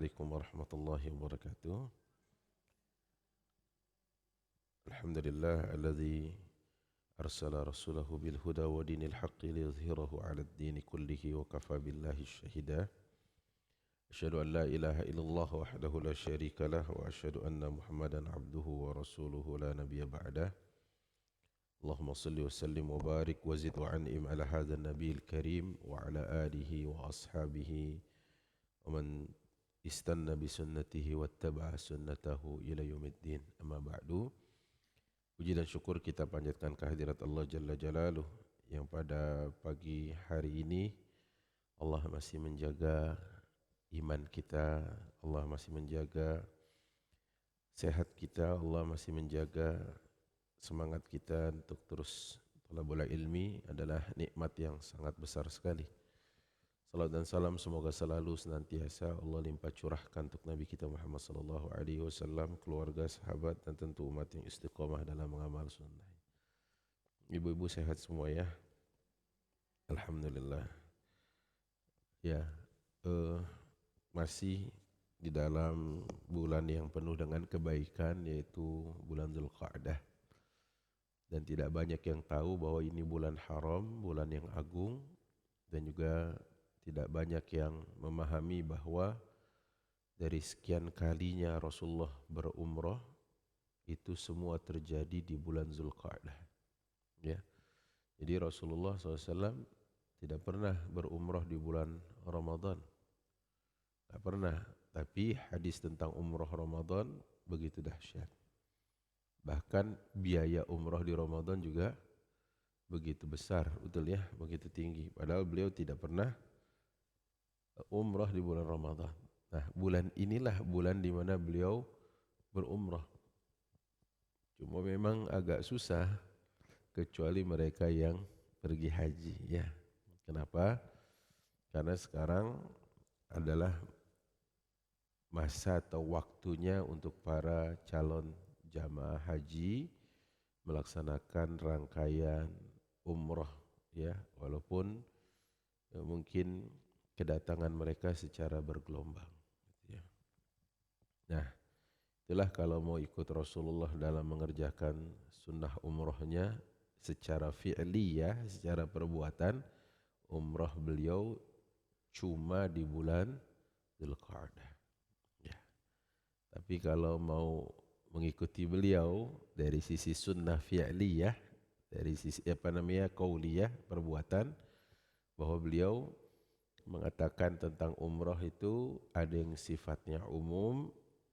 عليكم ورحمة الله وبركاته. الحمد لله الذي أرسل رسوله بالهدى ودين الحق ليظهره على الدين كله وكفى بالله شهيدا. أشهد أن لا إله إلا الله وحده لا شريك له وأشهد أن محمدا عبده ورسوله لا نبي بعده. اللهم صل وسلم وبارك وزد وعنئم على هذا النبي الكريم وعلى آله وأصحابه ومن istanna bisunnatihi wattaba'a sunnatahu ila yaumiddin. Amma ba'du. Puji dan syukur kita panjatkan kehadirat Allah Jalla Jalaluh yang pada pagi hari ini Allah masih menjaga iman kita, Allah masih menjaga sehat kita, Allah masih menjaga semangat kita untuk terus thalabul ilmi adalah nikmat yang sangat besar sekali. Salam dan salam semoga selalu senantiasa Allah limpah curahkan untuk Nabi kita Muhammad sallallahu alaihi wasallam, keluarga, sahabat dan tentu umat yang istiqamah dalam mengamal sunnah. Ibu-ibu sehat semua ya? Alhamdulillah. Ya, masih di dalam bulan yang penuh dengan kebaikan yaitu bulan Dzulqa'dah. Dan tidak banyak yang tahu bahwa ini bulan haram, bulan yang agung, dan juga tidak banyak yang memahami bahwa dari sekian kalinya Rasulullah berumrah itu semua terjadi di bulan Dzulqa'dah. Ya. Jadi Rasulullah SAW tidak pernah berumrah di bulan Ramadan. Tidak pernah. Tapi hadis tentang umrah Ramadan begitu dahsyat. Bahkan biaya umrah di Ramadan juga begitu besar, betul ya, begitu tinggi. Padahal beliau tidak pernah umrah di bulan Ramadan. Nah, bulan inilah bulan di mana beliau berumrah. Cuma memang agak susah kecuali mereka yang pergi haji ya. Kenapa? Karena sekarang adalah masa atau waktunya untuk para calon jamaah haji melaksanakan rangkaian umrah ya, walaupun mungkin kedatangan mereka secara bergelombang. Ya. Nah, itulah kalau mau ikut Rasulullah dalam mengerjakan sunnah umrahnya secara fi'liyah, secara perbuatan, umrah beliau cuma di bulan Dzulqa'dah. Ya. Tapi kalau mau mengikuti beliau dari sisi sunnah fi'liyah, dari sisi qauliyah, perbuatan, bahwa beliau mengatakan tentang umrah itu ada yang sifatnya umum,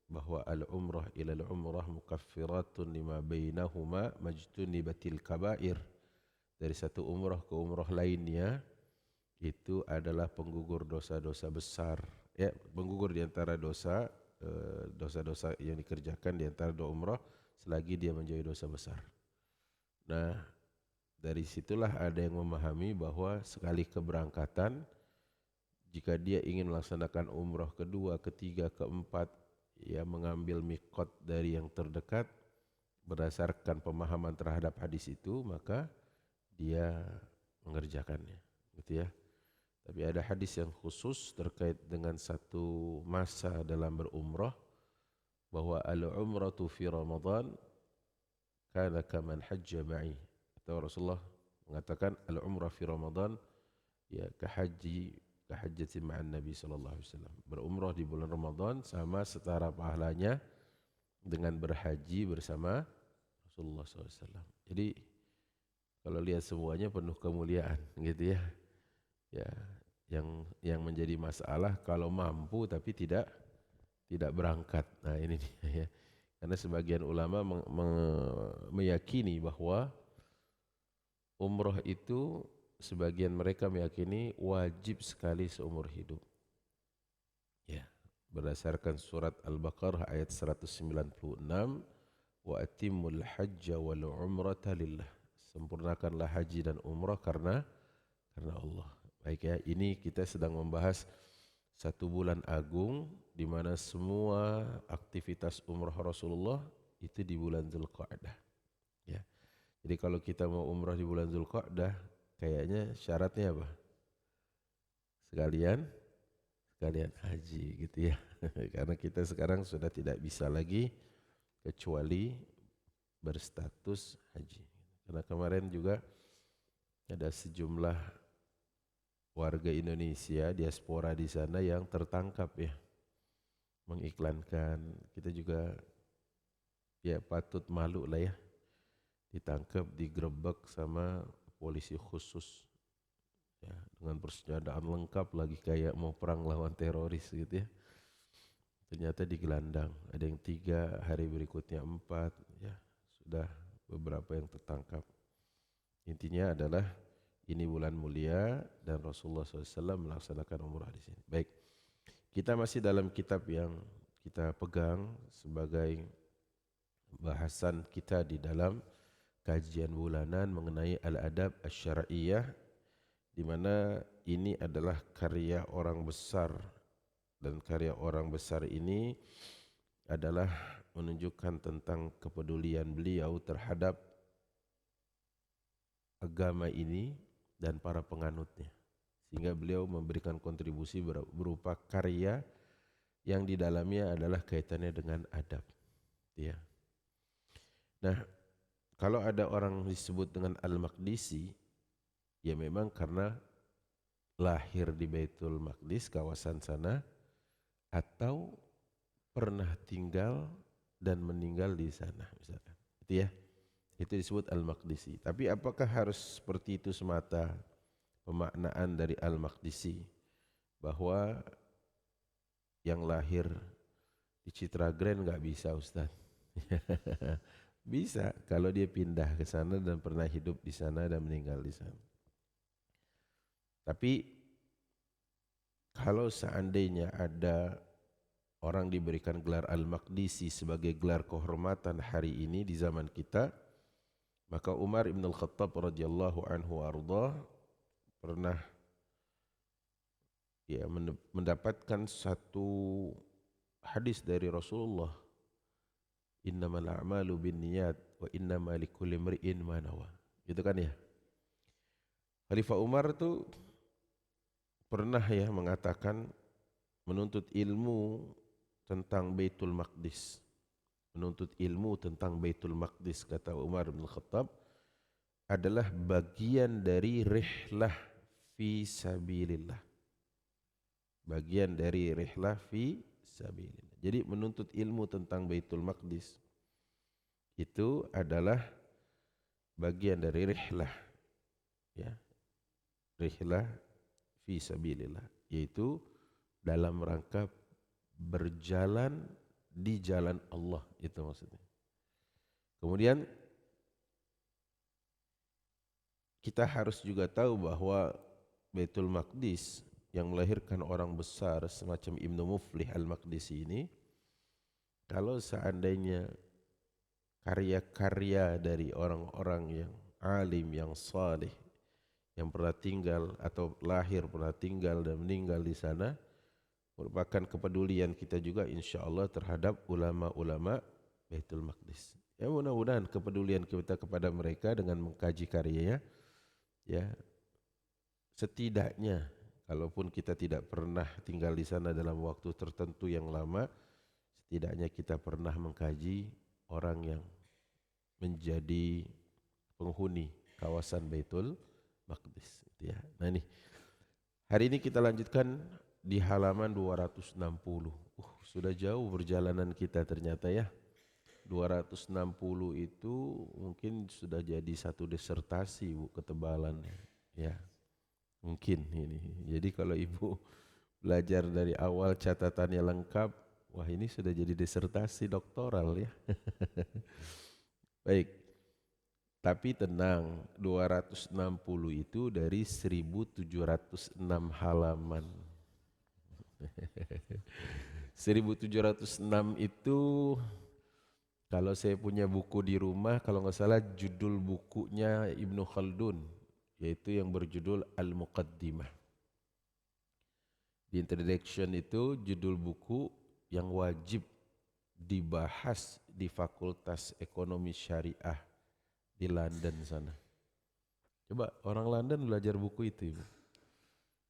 bahwa al-umrah ila al-umrah mukaffiratun lima bainahuma majtunibatil kabair. Dari satu umrah ke umrah lainnya itu adalah penggugur dosa-dosa besar. Ya, penggugur di antara dosa-dosa yang dikerjakan di antara dua umrah selagi dia menjadi dosa besar. Nah, dari situlah ada yang memahami bahwa sekali keberangkatan, jika dia ingin melaksanakan umrah kedua, ketiga, keempat, ya mengambil miqat dari yang terdekat berdasarkan pemahaman terhadap hadis itu, maka dia mengerjakannya, gitu ya. Tapi ada hadis yang khusus terkait dengan satu masa dalam berumrah, bahwa al-umratu fi Ramadan kana kaman hajja ma'i. Atau Rasulullah mengatakan al-umrah fi Ramadan ya kahajjati ma'an Nabi sallallahu alaihi wasallam. Berumrah di bulan Ramadan sama setara pahalanya dengan berhaji bersama Rasulullah sallallahu alaihi wasallam. Jadi kalau lihat semuanya penuh kemuliaan, gitu ya. Ya, yang menjadi masalah kalau mampu tapi tidak berangkat. Nah, ini dia ya. Karena sebagian ulama meyakini bahwa umrah itu, sebagian mereka meyakini wajib sekali seumur hidup. Ya, berdasarkan surat Al-Baqarah ayat 196, wa atimmul hajja wal umrata lillah. Sempurnakanlah haji dan umrah karena Allah. Baik ya, ini kita sedang membahas satu bulan agung di mana semua aktivitas umrah Rasulullah itu di bulan Dzulqa'dah. Ya. Jadi kalau kita mau umrah di bulan Dzulqa'dah, kayaknya syaratnya apa? Sekalian sekalian haji gitu ya. Karena kita sekarang sudah tidak bisa lagi kecuali berstatus haji. Karena kemarin juga ada sejumlah warga Indonesia diaspora di sana yang tertangkap ya, mengiklankan. Kita juga ya patut malu lah ya, ditangkap, digerebek sama polisi khusus ya, dengan persenjataan lengkap lagi kayak mau perang lawan teroris gitu ya. Ternyata digelandang, ada yang 3, hari berikutnya 4 ya, sudah beberapa yang tertangkap. Intinya adalah ini bulan mulia dan Rasulullah SAW melaksanakan umrah di sini. Baik, kita masih dalam kitab yang kita pegang sebagai bahasan kita di dalam kajian bulanan mengenai al-adab asy-syar'iyyah, di mana ini adalah karya orang besar, dan karya orang besar ini adalah menunjukkan tentang kepedulian beliau terhadap agama ini dan para penganutnya, sehingga beliau memberikan kontribusi berupa karya yang di dalamnya adalah kaitannya dengan adab ya. Nah, kalau ada orang disebut dengan Al-Maqdisi, ya memang karena lahir di Baitul Maqdis, kawasan sana, atau pernah tinggal dan meninggal di sana misalkan. Itu ya. Itu disebut Al-Maqdisi. Tapi apakah harus seperti itu semata pemaknaan dari Al-Maqdisi, bahwa yang lahir di Citra Grand enggak bisa, Ustaz? Bisa kalau dia pindah ke sana dan pernah hidup di sana dan meninggal di sana. Tapi kalau seandainya ada orang diberikan gelar Al-Maqdisi sebagai gelar kehormatan hari ini di zaman kita, maka Umar ibn al-Khattab radhiyallahu anhu arda pernah ya mendapatkan satu hadis dari Rasulullah, innamal a'malu binniyat wa innama likulli imri'in ma nawa. Gitu kan ya. Khalifah Umar tuh pernah ya mengatakan, menuntut ilmu tentang Baitul Maqdis. Menuntut ilmu tentang Baitul Maqdis, kata Umar bin Khattab, adalah bagian dari rihlah fi sabilillah. Bagian dari rihlah fi sabilillah. Jadi menuntut ilmu tentang Baitul Maqdis itu adalah bagian dari rihlah ya. Rihlah fi sabilillah, yaitu dalam rangka berjalan di jalan Allah, itu maksudnya. Kemudian kita harus juga tahu bahwa Baitul Maqdis yang melahirkan orang besar semacam Ibnu Muflih Al-Maqdisi ini, kalau seandainya karya-karya dari orang-orang yang alim, yang saleh, yang pernah tinggal atau lahir, pernah tinggal dan meninggal di sana, merupakan kepedulian kita juga insya-Allah terhadap ulama-ulama Baitul Maqdis. Ya, mudah-mudahan kepedulian kita kepada mereka dengan mengkaji karyanya, ya setidaknya kalaupun kita tidak pernah tinggal di sana dalam waktu tertentu yang lama, setidaknya kita pernah mengkaji orang yang menjadi penghuni kawasan Baitul Maqdis. Ya. Nah ini, hari ini kita lanjutkan di halaman 260. Sudah jauh perjalanan kita ternyata ya. 260 itu mungkin sudah jadi satu disertasi Bu ketebalannya. Ya, mungkin ini. Jadi kalau Ibu belajar dari awal catatannya lengkap, wah ini sudah jadi disertasi doktoral ya. Baik. Tapi tenang, 260 itu dari 1706 halaman. 1706 itu kalau saya punya buku di rumah, kalau nggak salah judul bukunya Ibnu Khaldun, yaitu yang berjudul Al-Muqaddimah. Di introduction itu judul buku yang wajib dibahas di Fakultas Ekonomi Syariah di London sana. Coba orang London belajar buku itu, Ibu.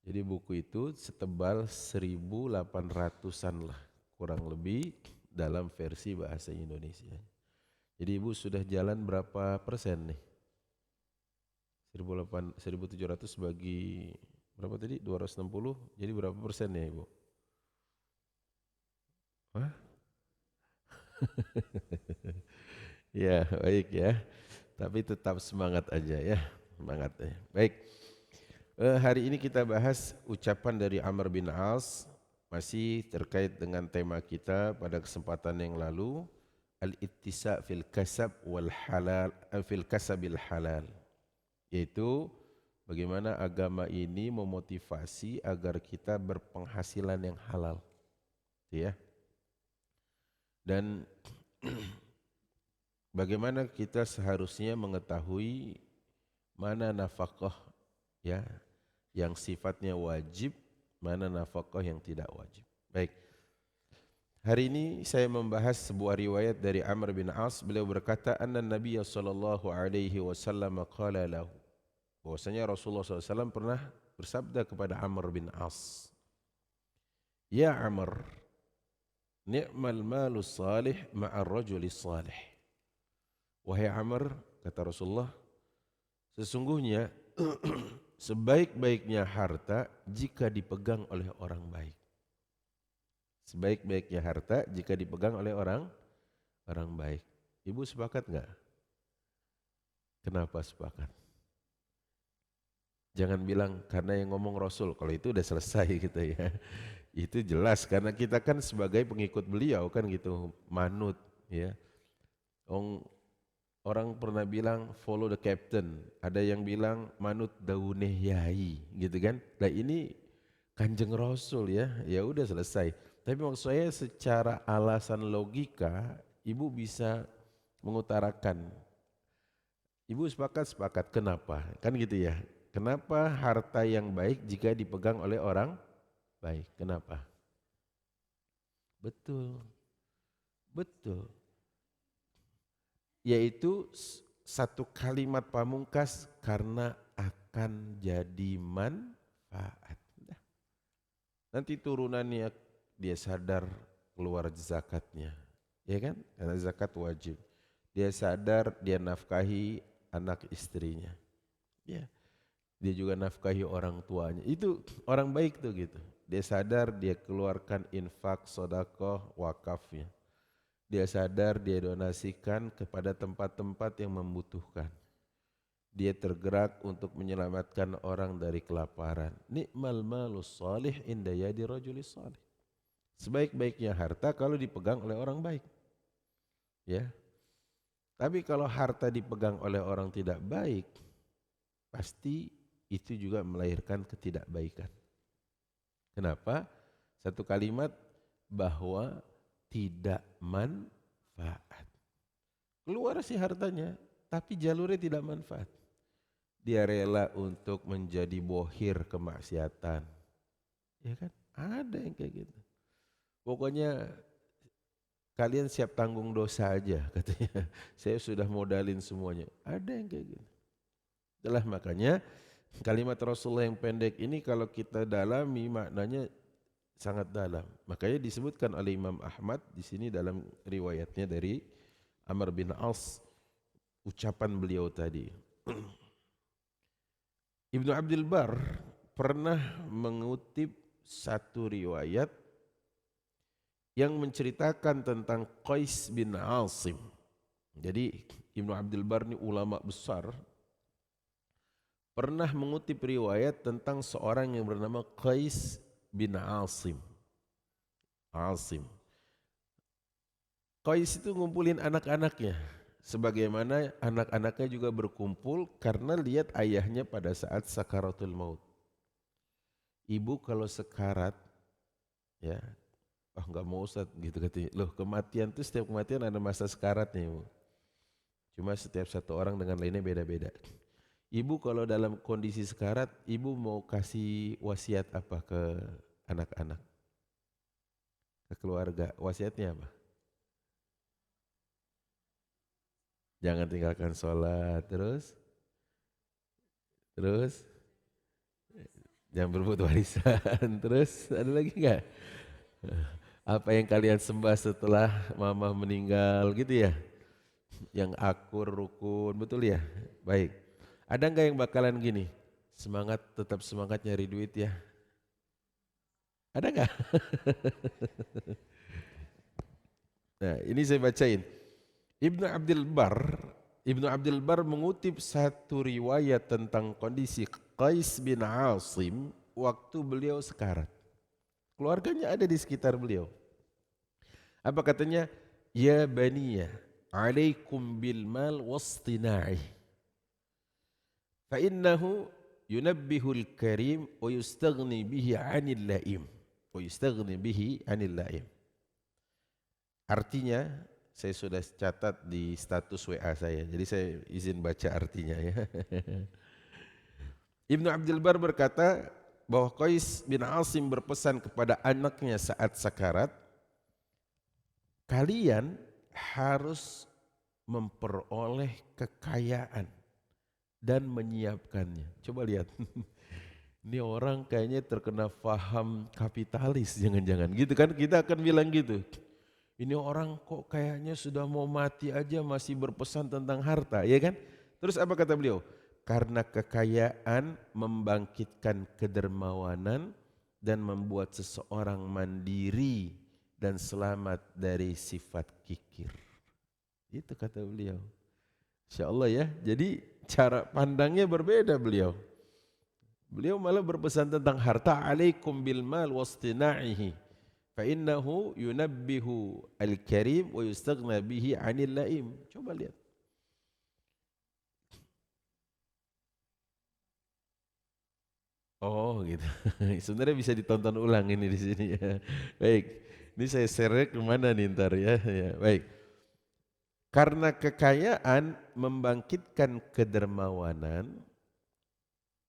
Jadi buku itu setebal 1.800-an lah kurang lebih dalam versi bahasa Indonesia. Jadi Ibu sudah jalan berapa persen nih? 1.700 bagi berapa tadi? 260, jadi berapa persen ya Ibu? Hah? Ya baik ya, tapi tetap semangat aja ya, semangat ya. Baik, hari ini kita bahas ucapan dari Amr bin As, masih terkait dengan tema kita pada kesempatan yang lalu, al-ittisa fil kasab wal halal, fil kasabil halal, yaitu bagaimana agama ini memotivasi agar kita berpenghasilan yang halal, ya. Dan bagaimana kita seharusnya mengetahui mana nafkah ya yang sifatnya wajib, mana nafkah yang tidak wajib. Baik. Hari ini saya membahas sebuah riwayat dari Amr bin As. Beliau berkata, "Anna Nabiy sallallahu alaihi wasallam qala lahu." Bahwasanya Rasulullah SAW pernah bersabda kepada Amr bin As, "Ya Amr, ni'mal malu salih ma'ar rajuli salih." Wahai Amr, kata Rasulullah, sesungguhnya sebaik-baiknya harta jika dipegang oleh orang baik. Sebaik-baiknya harta jika dipegang oleh orang baik. Ibu sepakat enggak? Kenapa sepakat? Jangan bilang karena yang ngomong Rasul, kalau itu udah selesai gitu ya. Itu jelas karena kita kan sebagai pengikut beliau kan gitu, manut ya. Orang pernah bilang follow the captain, ada yang bilang manut dauneh yai gitu kan. Nah ini Kanjeng Rasul ya, ya udah selesai. Tapi maksud saya secara alasan logika, ibu bisa mengutarakan. Ibu sepakat, kenapa? Kan gitu ya. Kenapa harta yang baik jika dipegang oleh orang baik? Kenapa? Betul, betul. Yaitu satu kalimat pamungkas karena akan jadi manfaat. Nanti turunannya dia sadar keluar zakatnya, ya kan? Karena zakat wajib. Dia sadar dia nafkahi anak istrinya, ya. Dia juga nafkahi orang tuanya. Itu orang baik tuh gitu. Dia sadar dia keluarkan infak, sedekah, wakafnya. Dia sadar dia donasikan kepada tempat-tempat yang membutuhkan. Dia tergerak untuk menyelamatkan orang dari kelaparan. Ni'mal malus salih inda yadi rajulis salih. Sebaik-baiknya harta kalau dipegang oleh orang baik. Ya. Tapi kalau harta dipegang oleh orang tidak baik, pasti itu juga melahirkan ketidakbaikan. Kenapa? Satu kalimat bahwa tidak manfaat. Keluar sih hartanya, tapi jalurnya tidak manfaat. Dia rela untuk menjadi bohir kemaksiatan. Ya kan? Ada yang kayak gitu. Pokoknya kalian siap tanggung dosa aja katanya. Saya sudah modalin semuanya. Ada yang kayak gitu. Itulah makanya kalimat Rasulullah yang pendek ini kalau kita dalami maknanya sangat dalam. Makanya disebutkan oleh Imam Ahmad di sini dalam riwayatnya dari Amr bin As, ucapan beliau tadi. Ibnu Abdul Bar pernah mengutip satu riwayat yang menceritakan tentang Qais bin Asim. Jadi Ibnu Abdul Bar ini ulama besar, pernah mengutip riwayat tentang seorang yang bernama Qais bin Asim. Qais itu ngumpulin anak-anaknya, sebagaimana anak-anaknya juga berkumpul karena lihat ayahnya pada saat sakaratul maut. Ibu kalau sekarat, ya, nggak mau Ustaz gitu katanya. Loh kematian itu setiap kematian ada masa sekaratnya Ibu. Cuma setiap satu orang dengan lainnya beda-beda. Ibu kalau dalam kondisi sekarat, ibu mau kasih wasiat apa ke anak-anak, ke keluarga? Wasiatnya apa? Jangan tinggalkan sholat, terus Jangan berebut warisan. Terus ada lagi nggak? Apa yang kalian sembah setelah mama meninggal gitu ya? Yang akur, rukun, betul ya? Baik. Ada nggak yang bakalan gini? Semangat, tetap semangat nyari duit ya. Ada nggak? Nah, ini saya bacain. Ibnu Abdul Bar, Ibnu Abdul Bar mengutip satu riwayat tentang kondisi Qais bin Asim waktu beliau sekarat. Keluarganya ada di sekitar beliau. Apa katanya? Ya baniya, alaikum bil mal wastina'i. Fa innahu yunabbihul karim wa yustaghni bihi 'anil la'im. Wa yustaghni bihi 'anil la'im. Artinya, saya sudah catat di status WA saya, jadi saya izin baca artinya ya. Ibnu Abdul Bar berkata bahwa Qais bin Asim berpesan kepada anaknya saat sakarat, kalian harus memperoleh kekayaan dan menyiapkannya. Coba lihat, ini orang kayaknya terkena faham kapitalis, jangan-jangan gitu kan, kita akan bilang gitu. Ini orang kok kayaknya sudah mau mati aja masih berpesan tentang harta, ya kan? Terus apa kata beliau? Karena kekayaan membangkitkan kedermawanan dan membuat seseorang mandiri dan selamat dari sifat kikir. Itu kata beliau. Insya Allah ya, jadi cara pandangnya berbeda beliau. Beliau malah berpesan tentang harta, alaikum bil mal wastina'ihi. Fa'innahu yunabbihu al-karim wa yustaghna bihi 'anil la'im. Coba lihat. Oh gitu. Sebenarnya bisa ditonton ulang ini di sini ya. Baik. Ini saya share kemana nih ntar ya. Ya. Baik. Karena kekayaan membangkitkan kedermawanan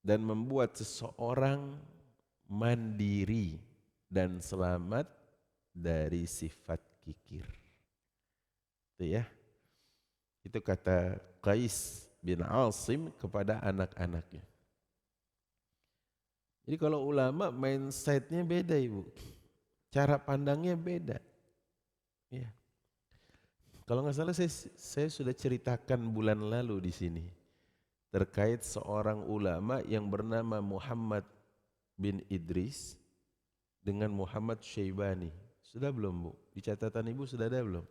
dan membuat seseorang mandiri dan selamat dari sifat kikir. Itu ya. Itu kata Qais bin Asim kepada anak-anaknya. Jadi kalau ulama mindsetnya beda ibu, cara pandangnya beda. Ya. Kalau nggak salah saya sudah ceritakan bulan lalu di sini terkait seorang ulama yang bernama Muhammad bin Idris dengan Muhammad Syaibani. Sudah belum bu? Di catatan ibu sudah ada belum?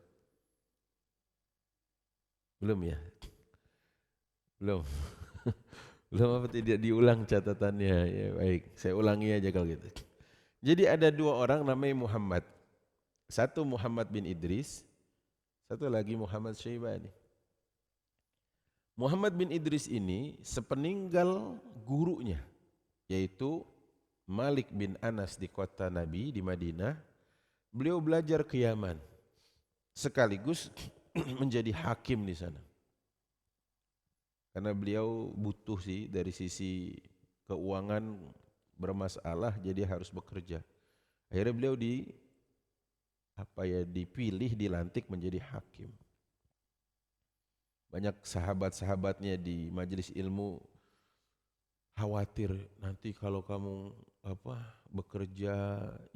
Belum ya? Belum. Belum apa tidak diulang catatannya. Ya baik, saya ulangi aja kalau gitu. Jadi ada dua orang namanya Muhammad. Satu Muhammad bin Idris, satu lagi Muhammad Syaibani. Muhammad bin Idris ini sepeninggal gurunya, yaitu Malik bin Anas di kota Nabi di Madinah, beliau belajar ke Yaman, sekaligus menjadi hakim di sana. Karena beliau butuh sih dari sisi keuangan bermasalah, jadi harus bekerja. Akhirnya beliau dipilih, dilantik menjadi hakim. Banyak sahabat-sahabatnya di majelis ilmu khawatir nanti kalau kamu bekerja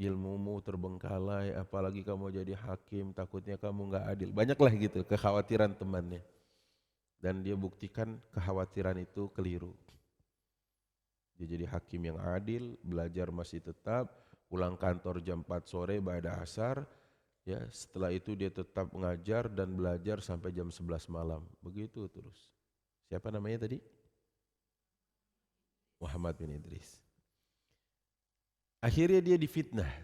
ilmumu terbengkalai, apalagi kamu jadi hakim, takutnya kamu nggak adil. Banyaklah gitu kekhawatiran temannya. Dan dia buktikan kekhawatiran itu keliru. Dia jadi hakim yang adil, belajar masih tetap, pulang kantor jam 4 sore ba'da asar, ya setelah itu dia tetap mengajar dan belajar sampai jam 11 malam. Begitu terus. Siapa namanya tadi? Muhammad bin Idris. Akhirnya dia difitnah.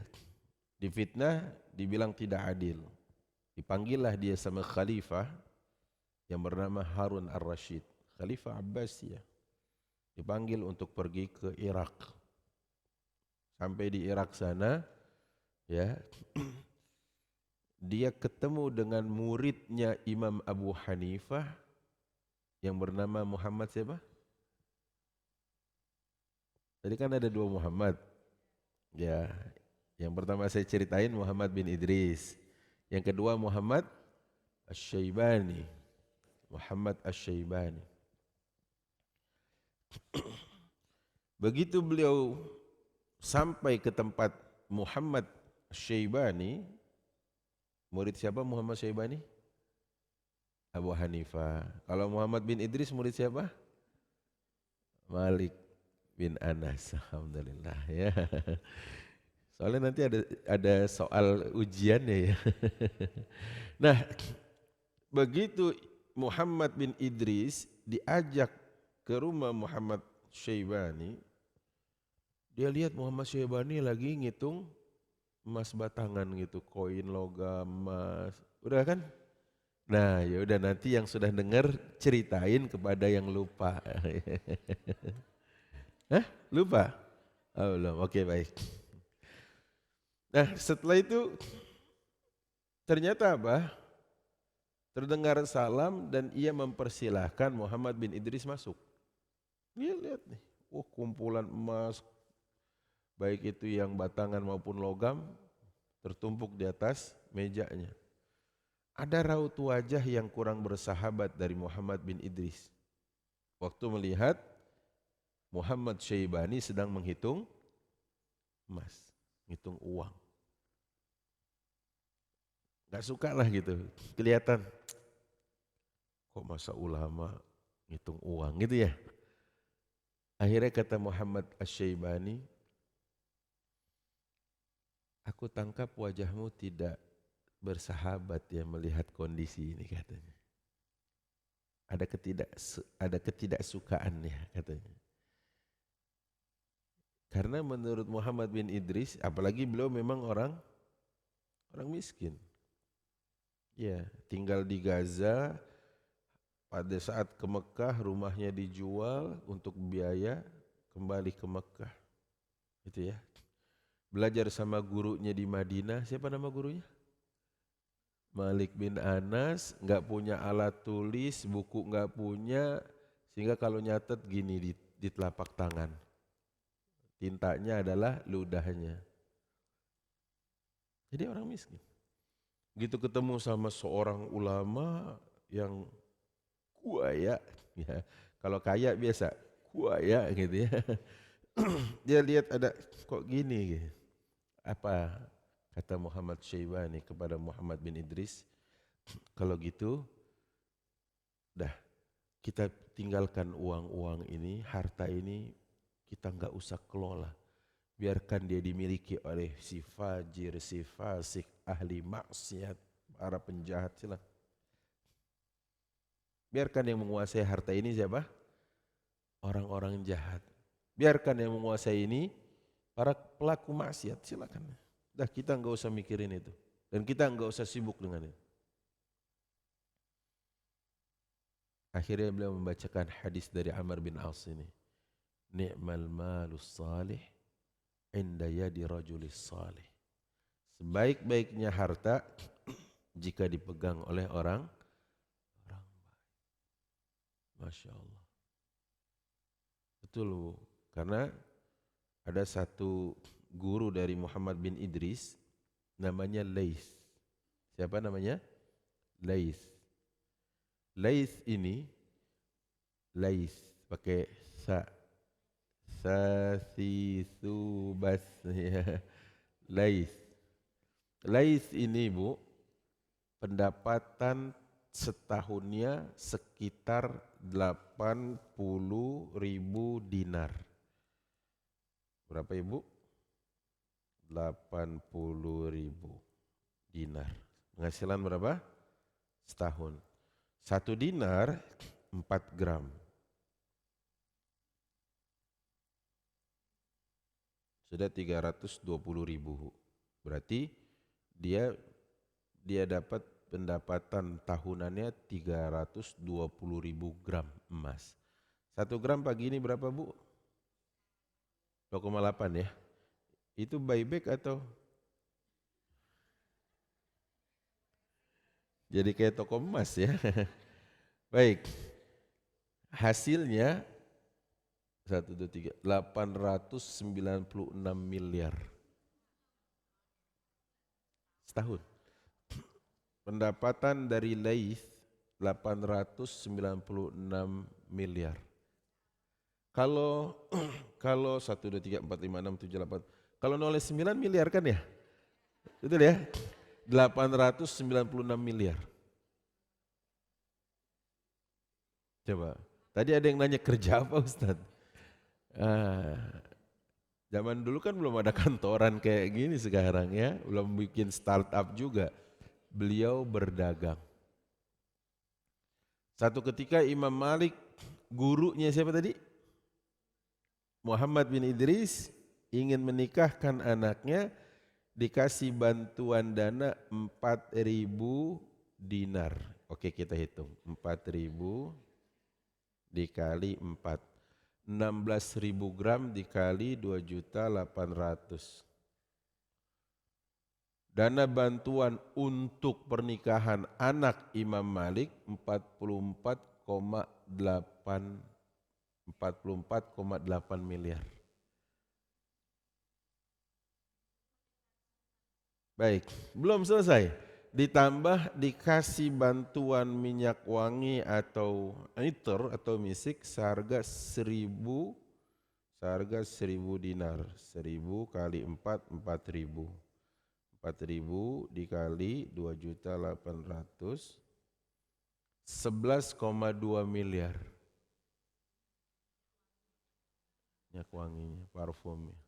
Difitnah, dibilang tidak adil. Dipanggillah dia sama khalifah yang bernama Harun ar-Rashid, Khalifah Abbasiyah. Dipanggil untuk pergi ke Irak. Sampai di Irak sana, ya, dia ketemu dengan muridnya Imam Abu Hanifah yang bernama Muhammad siapa? Tadi kan ada dua Muhammad. Ya, yang pertama saya ceritain Muhammad bin Idris. Yang kedua Muhammad Asy-Syaibani. Muhammad Asy-Syaibani. Begitu beliau sampai ke tempat Muhammad Syaibani. Murid siapa Muhammad Syaibani? Abu Hanifah. Kalau Muhammad bin Idris murid siapa? Malik bin Anas. Alhamdulillah ya. Soalnya nanti ada soal ujiannya ya. Nah, begitu Muhammad bin Idris diajak ke rumah Muhammad Syaibani, dia lihat Muhammad Syaibani lagi ngitung emas batangan gitu, koin logam emas. Udah kan? Nah, ya udah nanti yang sudah dengar ceritain kepada yang lupa. Hah? Lupa? Oh, belum. Oke, baik. Nah, setelah itu ternyata apa? Terdengar salam dan ia mempersilahkan Muhammad bin Idris masuk. Dia lihat nih, kumpulan emas, baik itu yang batangan maupun logam, tertumpuk di atas mejanya. Ada raut wajah yang kurang bersahabat dari Muhammad bin Idris. Waktu melihat Muhammad Syaibani sedang menghitung emas, menghitung uang. Gak suka lah gitu, kelihatan. Kok masa ulama ngitung uang gitu ya. Akhirnya kata Muhammad Asy-Syaibani, aku tangkap wajahmu tidak bersahabat ya melihat kondisi ini katanya. Ada ketidaksukaan ya katanya. Karena menurut Muhammad bin Idris, apalagi beliau memang orang miskin. Ya, tinggal di Gaza. Pada saat ke Mekah rumahnya dijual untuk biaya kembali ke Mekah. Gitu ya. Belajar sama gurunya di Madinah. Siapa nama gurunya? Malik bin Anas. Enggak punya alat tulis, buku enggak punya, sehingga kalau nyatet gini di telapak tangan. Tintanya adalah ludahnya. Jadi orang miskin. Gitu ketemu sama seorang ulama yang kuaya, ya. Kalau kaya biasa kuaya gitu ya. Dia lihat ada kok gini gitu. Apa kata Muhammad Syaibani kepada Muhammad bin Idris? Kalau gitu dah kita tinggalkan uang-uang ini, harta ini kita enggak usah kelola. Biarkan dia dimiliki oleh si fajir, si fasik, ahli maksiat, para penjahat silah. Biarkan yang menguasai harta ini siapa? Orang-orang jahat. Biarkan yang menguasai ini para pelaku maksiat, silakan. Dah kita enggak usah mikirin itu. Dan kita enggak usah sibuk dengan itu. Akhirnya beliau membacakan hadis dari Amr bin As ini. Ni'mal malus salih inda yadi rajulis salih. Sebaik-baiknya harta jika dipegang oleh orang baik. Masya Allah. Betul Bu. Karena ada satu guru dari Muhammad bin Idris namanya Laits. Siapa namanya? Laits. Laits ini Laits pakai si su bas ya. Laits. Laits ini Bu pendapatan setahunnya sekitar 80.000 dinar. Berapa Ibu? 80.000 dinar. Penghasilan berapa? Setahun. 1 dinar 4 gram. Sudah 320.000. Berarti dia dapat pendapatan tahunannya 320.000 gram emas. 1 gram pagi ini berapa Bu? 2,8 ya. Itu buyback atau? Jadi kayak toko emas ya. Baik. Hasilnya 1, 2, 3, 896 miliar. Setahun. Pendapatan dari Laits 896 miliar. Kalau kalau 1, 2, 3, 4, 5, 6, 7, 8. Kalau 0,9 miliar kan ya? Betul ya? 896 miliar. Coba. Tadi ada yang nanya kerja apa Ustaz? Ah, zaman dulu kan belum ada kantoran kayak gini sekarang ya. Belum bikin startup juga. Beliau berdagang. Satu ketika Imam Malik, gurunya siapa tadi? Muhammad bin Idris ingin menikahkan anaknya, dikasih bantuan dana 4.000 dinar. Oke, kita hitung 4.000 dikali 4, 16.000 gram dikali 2.800.000. Dana bantuan untuk pernikahan anak Imam Malik 44,8 miliar. Baik, belum selesai. Ditambah dikasih bantuan minyak wangi atau itir atau misik seharga 1.000 dinar. 1.000 kali 4, 4.000. 4.000 dikali 2.800.000, 11,2 miliar. Minyak wanginya, parfumnya.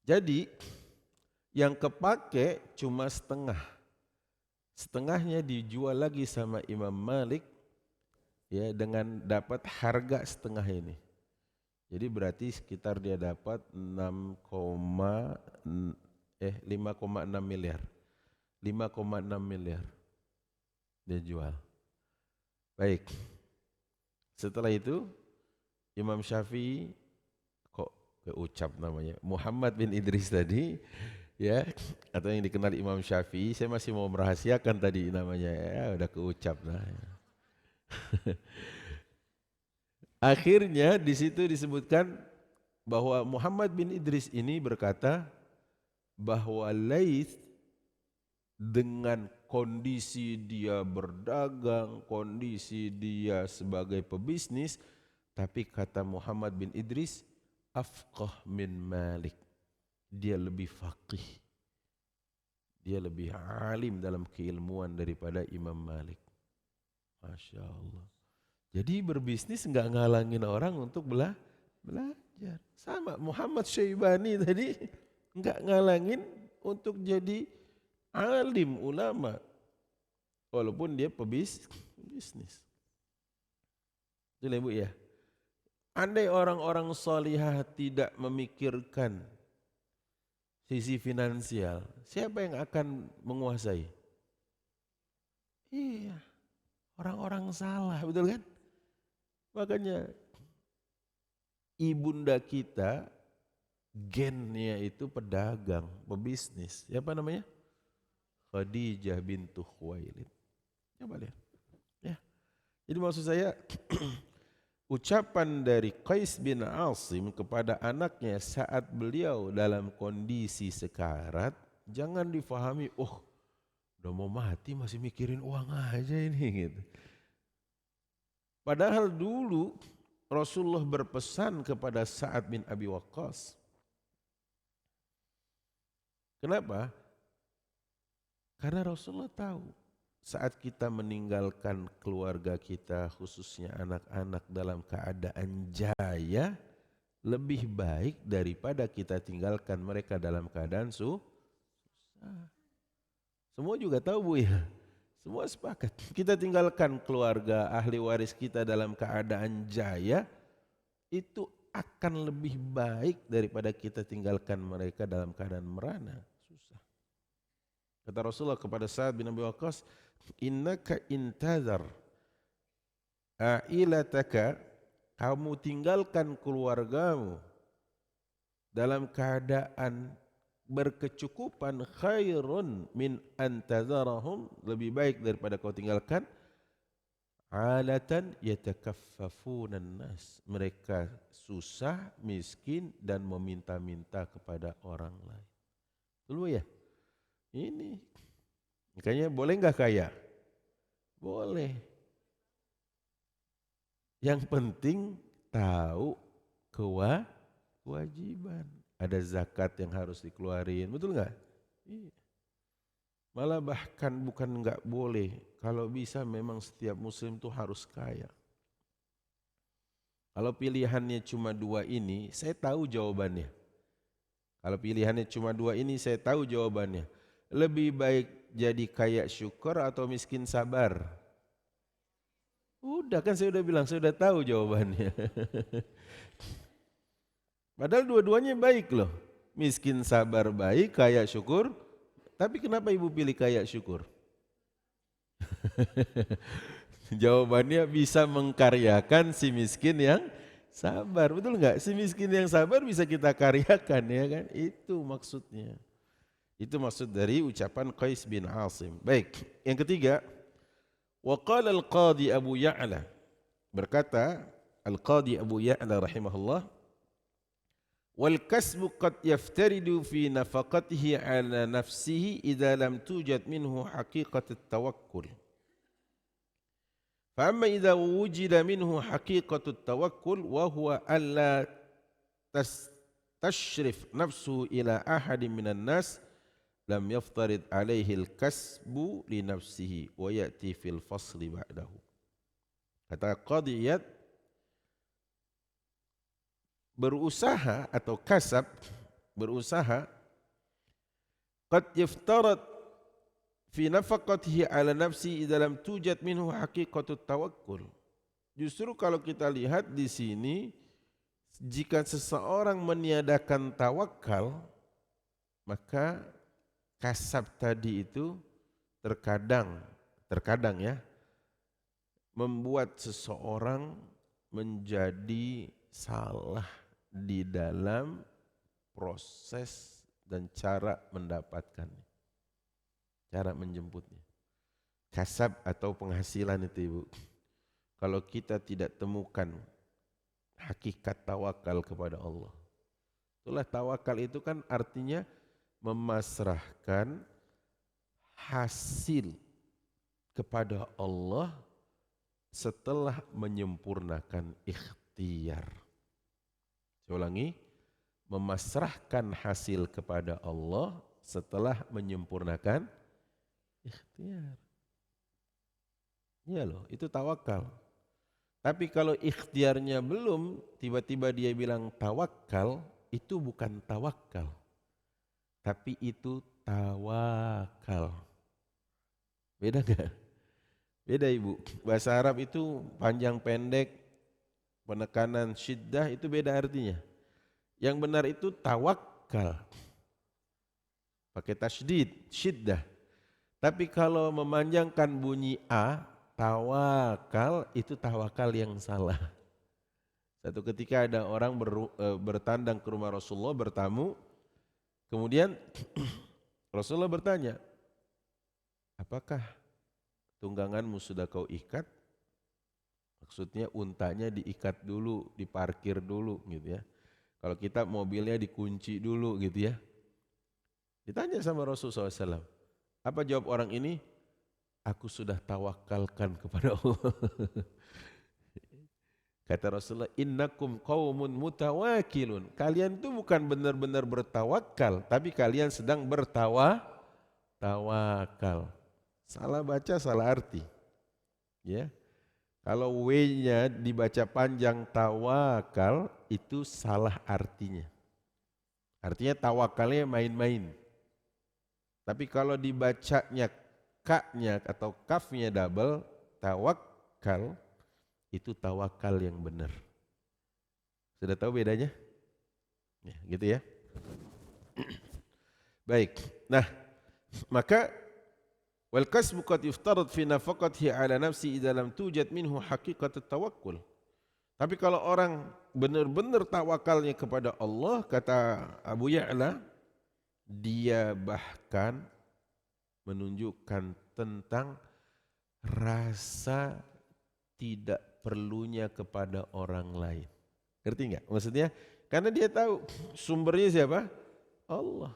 Jadi yang kepake cuma setengah. Setengahnya dijual lagi sama Imam Malik ya dengan dapat harga setengah ini. Jadi berarti sekitar dia dapat 5,6 miliar. 5,6 miliar dia jual. Baik. Setelah itu Imam Syafi'i, kok keucap namanya, Muhammad bin Idris tadi ya, atau yang dikenal Imam Syafi'i, saya masih mau merahasiakan tadi namanya ya, udah keucap nah. Akhirnya di situ disebutkan bahwa Muhammad bin Idris ini berkata bahwa Laits dengan kondisi dia berdagang, kondisi dia sebagai pebisnis, tapi kata Muhammad bin Idris, afqah min Malik. Dia lebih faqih. Dia lebih alim dalam keilmuan daripada Imam Malik. Masya Allah. Jadi berbisnis enggak ngalangin orang untuk belajar. Sama Muhammad Syaibani tadi enggak ngalangin untuk jadi alim ulama. Walaupun dia pebisnis. Betul ya Bu ya? Andai orang-orang salihah tidak memikirkan sisi finansial, siapa yang akan menguasai? Iya, orang-orang salah, betul kan? Makanya ibunda kita gennya itu pedagang, pebisnis. Siapa namanya? Khadijah bintu Khuwailid. Coba lihat. Ya. Jadi maksud saya ucapan dari Qais bin Asim kepada anaknya saat beliau dalam kondisi sekarat, jangan difahami, oh udah mau mati masih mikirin uang aja ini gitu. Padahal dulu Rasulullah berpesan kepada Sa'ad bin Abi Waqqas. Kenapa? Karena Rasulullah tahu saat kita meninggalkan keluarga kita, khususnya anak-anak dalam keadaan jaya, lebih baik daripada kita tinggalkan mereka dalam keadaan susah. Semua juga tahu Bu ya. Semua sepakat. Kita tinggalkan keluarga ahli waris kita dalam keadaan jaya, itu akan lebih baik daripada kita tinggalkan mereka dalam keadaan merana. Susah. Kata Rasulullah kepada Sa'ad bin Abi Waqqas, innaka intazar a'ilataka, kamu tinggalkan keluargamu dalam keadaan berkecukupan, khairun min antazarahum, lebih baik daripada kau tinggalkan alatan yatakaffafunan nas, mereka susah, miskin dan meminta-minta kepada orang lain. Dulu ya, ini makanya boleh enggak kaya? Boleh. Yang penting tahu kewajiban. Ada zakat yang harus dikeluarin, betul nggak? Iya. Malah bahkan bukan nggak boleh, kalau bisa memang setiap muslim tuh harus kaya. Kalau pilihannya cuma dua ini, saya tahu jawabannya. Kalau pilihannya cuma dua ini, saya tahu jawabannya. Lebih baik jadi kaya syukur atau miskin sabar? Udah kan saya udah bilang, saya udah tahu jawabannya. Padahal dua-duanya baik loh. Miskin sabar baik, kaya syukur. Tapi kenapa ibu pilih kaya syukur? Jawabannya bisa mengkaryakan si miskin yang sabar, betul nggak? Si miskin yang sabar bisa kita karyakan, ya kan? Itu maksudnya. Itu maksud dari ucapan Qais bin Asim. Baik, yang ketiga, waqala al-Qadi Abu Ya'la, berkata al-Qadi Abu Ya'la rahimahullah, wal kasbu qad yaftaridu fi nafaqatihi ala nafsihi idza lam tujad minhu haqiqat at-tawakkul. فأما إذا وجد منه حقيقة التوكل وهو ألا تشرف نفسه إلى أحد من الناس لم يفترض عليه الكسب لنفسه ويأتي في الفصل بعده. Kata Qadhi Iyad, berusaha atau kasab, berusaha, qad yaftarad fi nafaqatihi ala nafsi idza lam tujad minhu haqiqatut tawakkul. Justru kalau kita lihat di sini, jika seseorang meniadakan tawakal, maka kasab tadi itu terkadang ya, membuat seseorang menjadi salah di dalam proses dan cara mendapatkannya. Cara menjemputnya. Kasab atau penghasilan itu ibu. Kalau kita tidak temukan hakikat tawakal kepada Allah. Itulah tawakal itu kan artinya memasrahkan hasil kepada Allah setelah menyempurnakan ikhtiar. Saya ulangi, memasrahkan hasil kepada Allah setelah menyempurnakan ikhtiar. Iya loh, itu tawakal. Tapi kalau ikhtiarnya belum, tiba-tiba dia bilang tawakal, itu bukan tawakal. Tapi itu tawakal. Beda gak? Beda ibu. Bahasa Arab itu panjang pendek, penekanan syiddah itu beda artinya. Yang benar itu tawakal. Pakai tasydid, syiddah. Tapi kalau memanjangkan bunyi A, tawakal, itu tawakal yang salah. Satu ketika ada orang bertandang ke rumah Rasulullah, bertamu, kemudian Rasulullah bertanya, apakah tungganganmu sudah kau ikat? Maksudnya untanya diikat dulu, diparkir dulu gitu ya. Kalau kita mobilnya dikunci dulu gitu ya. Ditanya sama Rasulullah SAW. Apa jawab orang ini? Aku sudah tawakalkan kepada Allah. Kata Rasulullah, innakum qaumun mutawakilun. Kalian itu bukan benar-benar bertawakal, tapi kalian sedang tawakal. Salah baca, salah arti. Ya. Kalau W-nya dibaca panjang tawakal, itu salah artinya. Artinya tawakalnya main-main. Tapi kalau dibacanya K-nya atau kaf-nya double, tawakal, itu tawakal yang benar. Sudah tahu bedanya? Ya, gitu ya. Baik. Nah, maka wal kasbu qad yuftarad fi nafaqatihi ala nafsi idza lam tujad minhu haqiqatut tawakkul. Tapi kalau orang benar-benar tawakalnya kepada Allah, kata Abu Ya'la, dia bahkan menunjukkan tentang rasa tidak perlunya kepada orang lain. Ngerti enggak? Maksudnya karena dia tahu sumbernya siapa? Allah.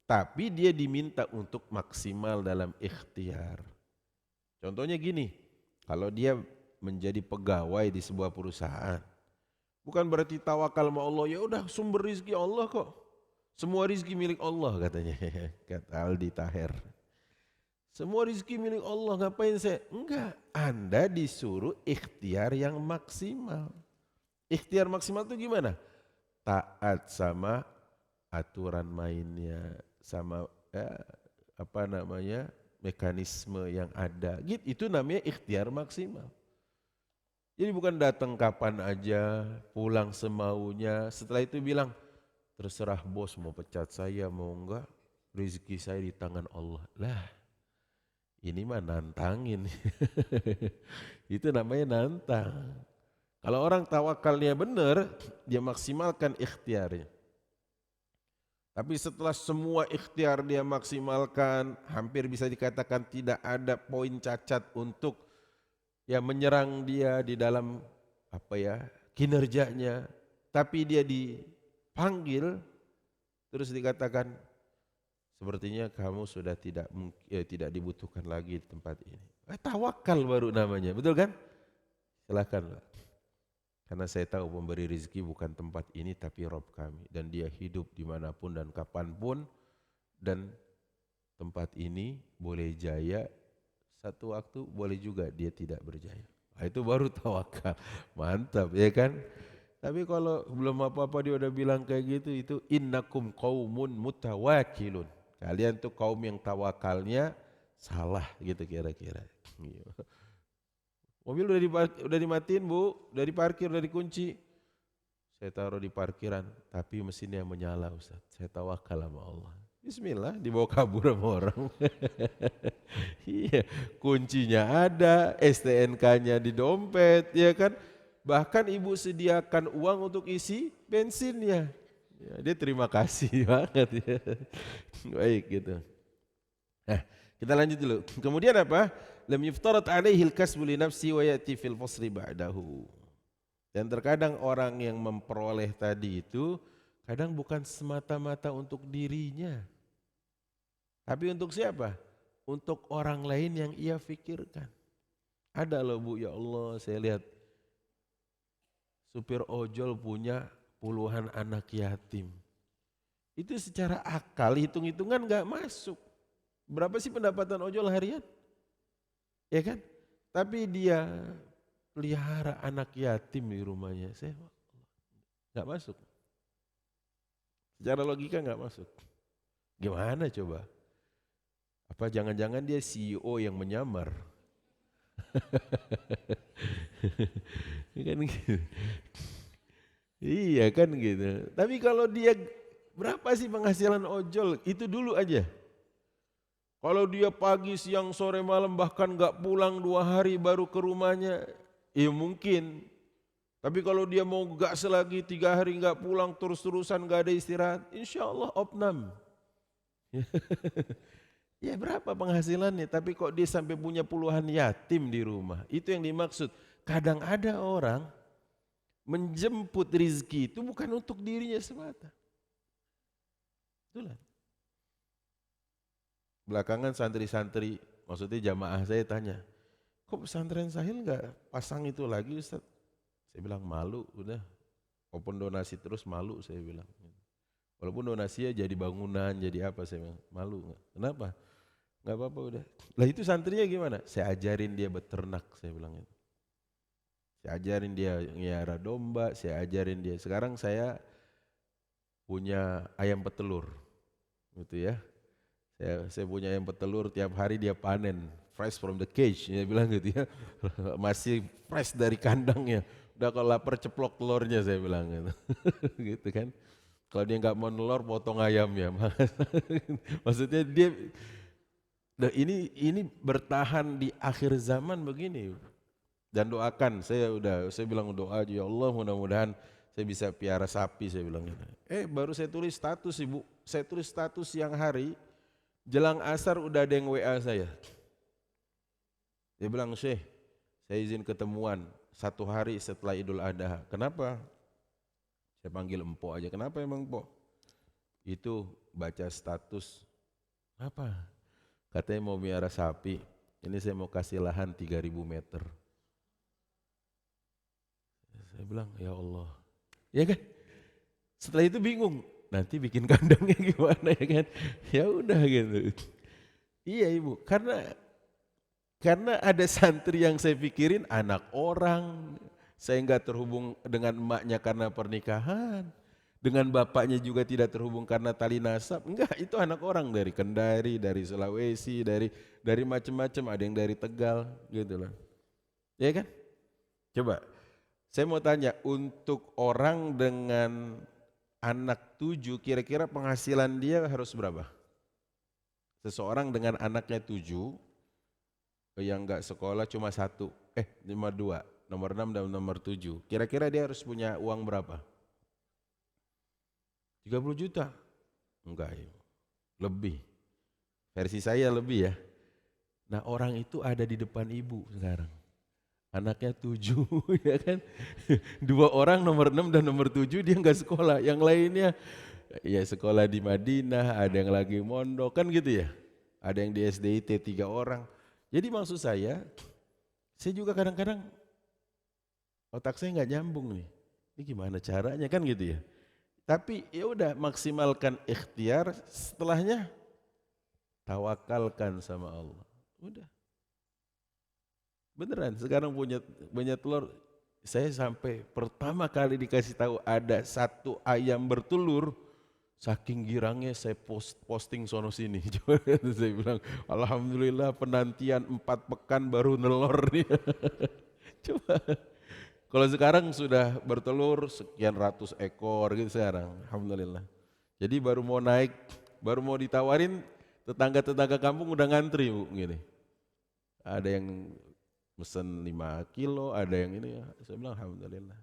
Tapi dia diminta untuk maksimal dalam ikhtiar. Contohnya gini, kalau dia menjadi pegawai di sebuah perusahaan, Bukan berarti tawakal sama Allah, ya udah sumber rizki Allah kok. Semua rizki milik Allah katanya, kata Aldi Taher. Semua rizki milik Allah, ngapain saya? Enggak, Anda disuruh ikhtiar yang maksimal. Ikhtiar maksimal itu gimana? Taat sama aturan mainnya, sama apa namanya, mekanisme yang ada. Gitu, itu namanya ikhtiar maksimal. Jadi bukan datang kapan aja, pulang semaunya, setelah itu bilang, terserah bos mau pecat saya mau enggak, rezeki saya di tangan Allah. Lah, ini mah nantangin. Itu namanya nantang. Kalau orang tawakalnya benar, dia maksimalkan ikhtiarnya. Tapi setelah semua ikhtiar dia maksimalkan, hampir bisa dikatakan tidak ada poin cacat untuk yang menyerang dia di dalam kinerjanya, tapi dia dipanggil terus dikatakan sepertinya kamu sudah tidak dibutuhkan lagi di tempat ini. Tawakal baru namanya, betul kan? Silakan, karena saya tahu pemberi rezeki bukan tempat ini tapi Rob kami, dan dia hidup dimanapun dan kapanpun, dan tempat ini boleh jaya satu waktu, boleh juga dia tidak berjaya. Nah, itu baru tawakal. Mantap ya kan? Tapi kalau belum apa-apa dia udah bilang kayak gitu, itu innakum qaumun mutawakilun. Kalian tuh kaum yang tawakalnya salah gitu kira-kira. Mobil udah dimatiin bu, udah diparkir, udah dikunci. Saya taruh di parkiran, tapi mesinnya menyala Ustaz. Saya tawakal sama Allah. Bismillah, dibawa kabur sama orang. Iya, kuncinya ada, STNK-nya di dompet, ya kan? Bahkan ibu sediakan uang untuk isi bensinnya. Ya, dia terima kasih banget ya. Baik gitu. Nah, kita lanjut dulu. Kemudian apa? Lam yuftarat alaihi al-kasbu li nafsi wa ya'ti fil fasli ba'dahu. Dan terkadang orang yang memperoleh tadi itu kadang bukan semata-mata untuk dirinya. Tapi untuk siapa? Untuk orang lain yang ia fikirkan. Ada loh bu, ya Allah saya lihat supir ojol punya puluhan anak yatim. Itu secara akal hitung-hitungan gak masuk. Berapa sih pendapatan ojol harian? Ya kan? Tapi dia pelihara anak yatim di rumahnya. Saya gak masuk. Secara logika gak masuk. Gimana coba? Apa jangan-jangan dia CEO yang menyamar? Kan gitu. Iya kan gitu. Tapi kalau dia berapa sih penghasilan ojol? Itu dulu aja. Kalau dia pagi, siang, sore, malam bahkan gak pulang 2 hari baru ke rumahnya, ya mungkin. Tapi kalau dia mau gas lagi 3 hari gak pulang terus-terusan gak ada istirahat, insya Allah opnam. Ya berapa penghasilannya, tapi kok dia sampai punya puluhan yatim di rumah. Itu yang dimaksud. Kadang ada orang menjemput rizki itu bukan untuk dirinya semata. Itulah. Belakangan santri-santri, maksudnya jamaah saya tanya, kok pesantren Sahil enggak pasang itu lagi Ustaz? Saya bilang malu, udah. Walaupun donasi terus malu saya bilang. Walaupun donasinya jadi bangunan, jadi apa saya bilang, malu enggak? Kenapa? Enggak apa-apa udah. Lah itu santrinya gimana? Saya ajarin dia beternak, saya bilang itu. Saya ajarin dia ngiara domba, saya ajarin dia. Sekarang saya punya ayam petelur, gitu ya. Saya punya ayam petelur, tiap hari dia panen, fresh from the cage, dia bilang gitu ya. Masih fresh dari kandangnya. Udah kalau lapar ceplok telurnya saya bilang gitu. Gitu kan. Kalau dia nggak mau nelur, potong ayamnya. Maksudnya dia, nah ini bertahan di akhir zaman begini. Dan doakan, saya bilang doa aja, ya Allah mudah-mudahan saya bisa piara sapi, saya bilang gitu. Baru saya tulis status ibu, saya tulis status siang hari, jelang asar udah ada yang WA saya. Dia bilang, Syekh, saya izin ketemuan 1 hari setelah Idul Adha. Kenapa? Saya panggil empok aja. Kenapa emang empok? Itu baca status. Apa? Katanya mau miara sapi. Ini saya mau kasih lahan 3.000 meter. Saya bilang, ya Allah, Ya kan? Setelah itu bingung, nanti bikin kandangnya gimana ya kan? Ya udah gitu. Iya ibu, karena ada santri yang saya pikirin anak orang, saya nggak terhubung dengan emaknya karena pernikahan, dengan bapaknya juga tidak terhubung karena tali nasab. Enggak, itu anak orang dari Kendari, dari Sulawesi, dari macam-macam, ada yang dari Tegal, gitu loh. Ya kan? Coba, saya mau tanya, untuk orang dengan anak 7, kira-kira penghasilan dia harus berapa? Seseorang dengan anaknya 7, yang enggak sekolah cuma satu, cuma 2, nomor 6 dan nomor 7. Kira-kira dia harus punya uang berapa? 30 juta? Enggak ya, lebih. Versi saya lebih ya. Nah orang itu ada di depan ibu sekarang. Anaknya 7 ya kan. 2 orang nomor 6 dan nomor 7 dia enggak sekolah. Yang lainnya ya sekolah di Madinah, ada yang lagi mondok kan gitu ya. Ada yang di SDIT 3 orang. Jadi maksud saya juga kadang-kadang otak saya nggak nyambung nih. Ini gimana caranya kan gitu ya. Tapi ya udah maksimalkan ikhtiar, setelahnya tawakalkan sama Allah. Udah. Beneran sekarang punya telur, saya sampai pertama kali dikasih tahu ada satu ayam bertelur, saking girangnya saya posting sono sini. Saya bilang alhamdulillah penantian 4 pekan baru nelor nih. Coba. Kalau sekarang sudah bertelur sekian ratus ekor gitu sekarang, alhamdulillah. Jadi baru mau naik, baru mau ditawarin, tetangga-tetangga kampung udah ngantri bu, gini. Ada yang mesen 5 kilo, ada yang ini, saya bilang alhamdulillah.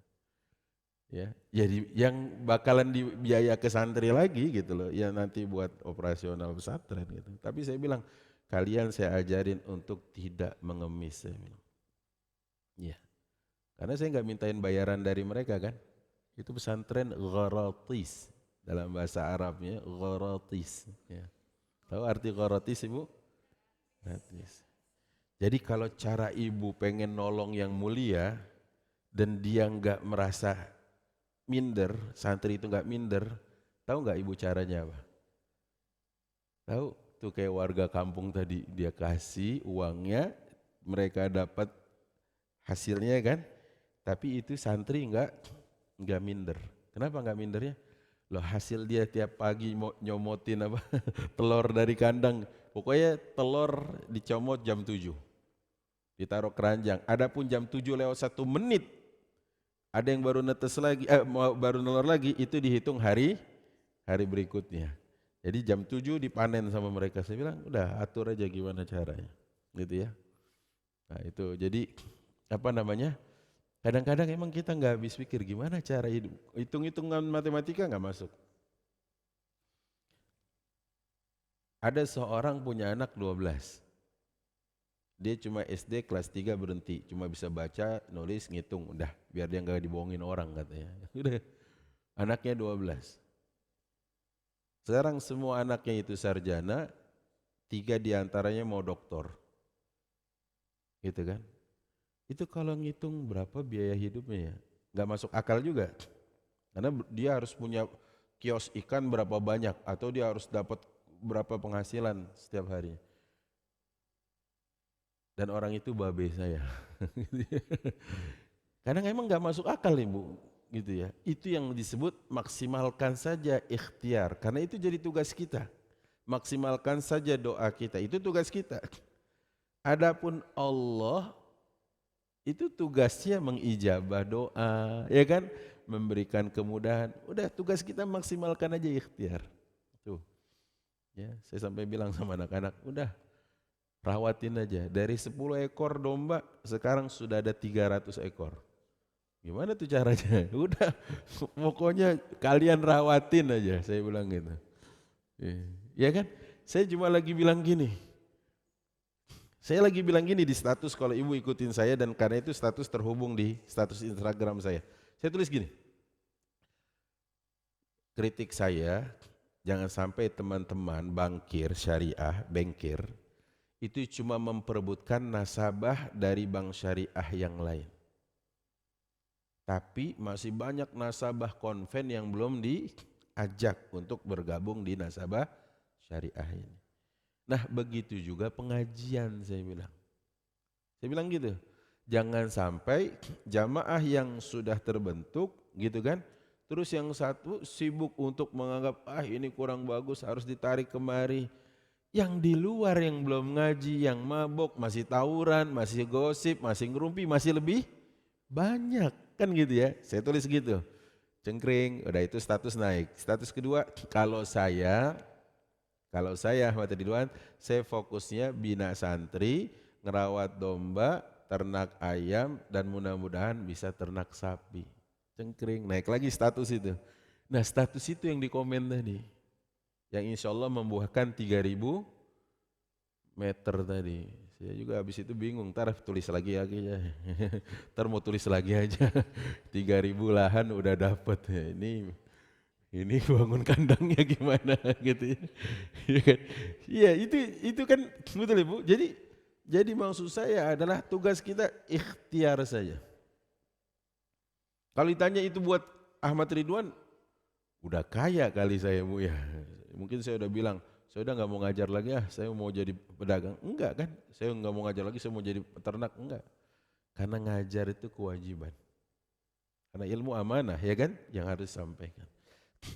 Ya, jadi yang bakalan dibiaya ke santri lagi gitu loh, ya nanti buat operasional pesantren gitu. Tapi saya bilang kalian saya ajarin untuk tidak mengemis, saya bilang. Ya. Karena saya nggak mintain bayaran dari mereka kan. Itu pesantren gharatis, dalam bahasa Arabnya gharatis. Ya. Tahu arti gharatis ibu? Gratis. Jadi kalau cara ibu pengen nolong yang mulia dan dia nggak merasa minder, santri itu nggak minder, tahu nggak ibu caranya apa? Tahu? Tuh kayak warga kampung tadi, dia kasih uangnya, mereka dapat hasilnya kan? Tapi itu santri enggak minder. Kenapa enggak mindernya? Loh hasil dia tiap pagi mau nyomotin apa telur dari kandang. Pokoknya telur dicomot jam 7. Ditaruh keranjang. Adapun jam 7 lewat 1 menit ada yang baru netes lagi, baru nelor lagi, itu dihitung hari berikutnya. Jadi jam 7 dipanen sama mereka. Saya bilang udah atur aja gimana caranya. Gitu ya. Nah itu jadi apa namanya? Kadang-kadang emang kita nggak habis pikir gimana cara hidup. Hitung-hitungan matematika nggak masuk. Ada seorang punya anak 12. Dia cuma SD kelas 3 berhenti. Cuma bisa baca, nulis, ngitung. Udah biar dia nggak dibohongin orang katanya. Udah. Anaknya 12. Sekarang semua anaknya itu sarjana. 3 diantaranya mau doktor. Gitu kan. Itu kalau ngitung berapa biaya hidupnya ya, nggak masuk akal juga. Karena dia harus punya kios ikan berapa banyak, atau dia harus dapat berapa penghasilan setiap hari. Dan orang itu babe saya. Kadang emang nggak masuk akal ibu, gitu ya. Itu yang disebut maksimalkan saja ikhtiar, karena itu jadi tugas kita. Maksimalkan saja doa kita, itu tugas kita. Adapun Allah itu tugasnya mengijabah doa, ya kan? Memberikan kemudahan. Udah tugas kita maksimalkan aja ikhtiar. Tuh. Ya, saya sampai bilang sama anak-anak, udah rawatin aja. Dari 10 ekor domba sekarang sudah ada 300 ekor. Gimana tuh caranya? Udah, pokoknya kalian rawatin aja, saya bilang gitu. Ya kan? Saya cuma lagi bilang gini, saya lagi bilang gini di status kalau ibu ikutin saya, dan karena itu status terhubung di status Instagram saya. Saya tulis gini, kritik saya, jangan sampai teman-teman bankir syariah, bankir, itu cuma memperebutkan nasabah dari bank syariah yang lain. Tapi masih banyak nasabah konven yang belum diajak untuk bergabung di nasabah syariah ini. Nah begitu juga pengajian saya bilang. Saya bilang gitu, jangan sampai jamaah yang sudah terbentuk gitu kan, terus yang satu sibuk untuk menganggap ini kurang bagus harus ditarik kemari. Yang di luar yang belum ngaji, yang mabok, masih tawuran, masih gosip, masih ngerumpi, masih lebih banyak kan gitu ya. Saya tulis gitu, cengkring, udah itu status naik. Status kedua, kalau saya Ahmad Ridwan, saya fokusnya bina santri, ngerawat domba, ternak ayam, dan mudah-mudahan bisa ternak sapi. Cengkring, naik lagi status itu. Nah status itu yang di komen tadi, yang insya Allah membuahkan 3.000 meter tadi. Saya juga habis itu bingung, ntar tulis lagi ya. Ntar mau tulis lagi aja, 3.000 lahan udah dapet ya. Ini bangun kandangnya gimana gitu ya. Iya kan? Iya itu kan betul Ibu. Jadi maksud saya adalah tugas kita ikhtiar saja. Kalau ditanya itu buat Ahmad Ridwan, udah kaya kali saya Bu ya. Mungkin saya udah bilang, saya udah nggak mau ngajar lagi saya mau jadi pedagang. Enggak kan? Saya nggak mau ngajar lagi, saya mau jadi peternak. Enggak. Karena ngajar itu kewajiban. Karena ilmu amanah ya kan, yang harus disampaikan.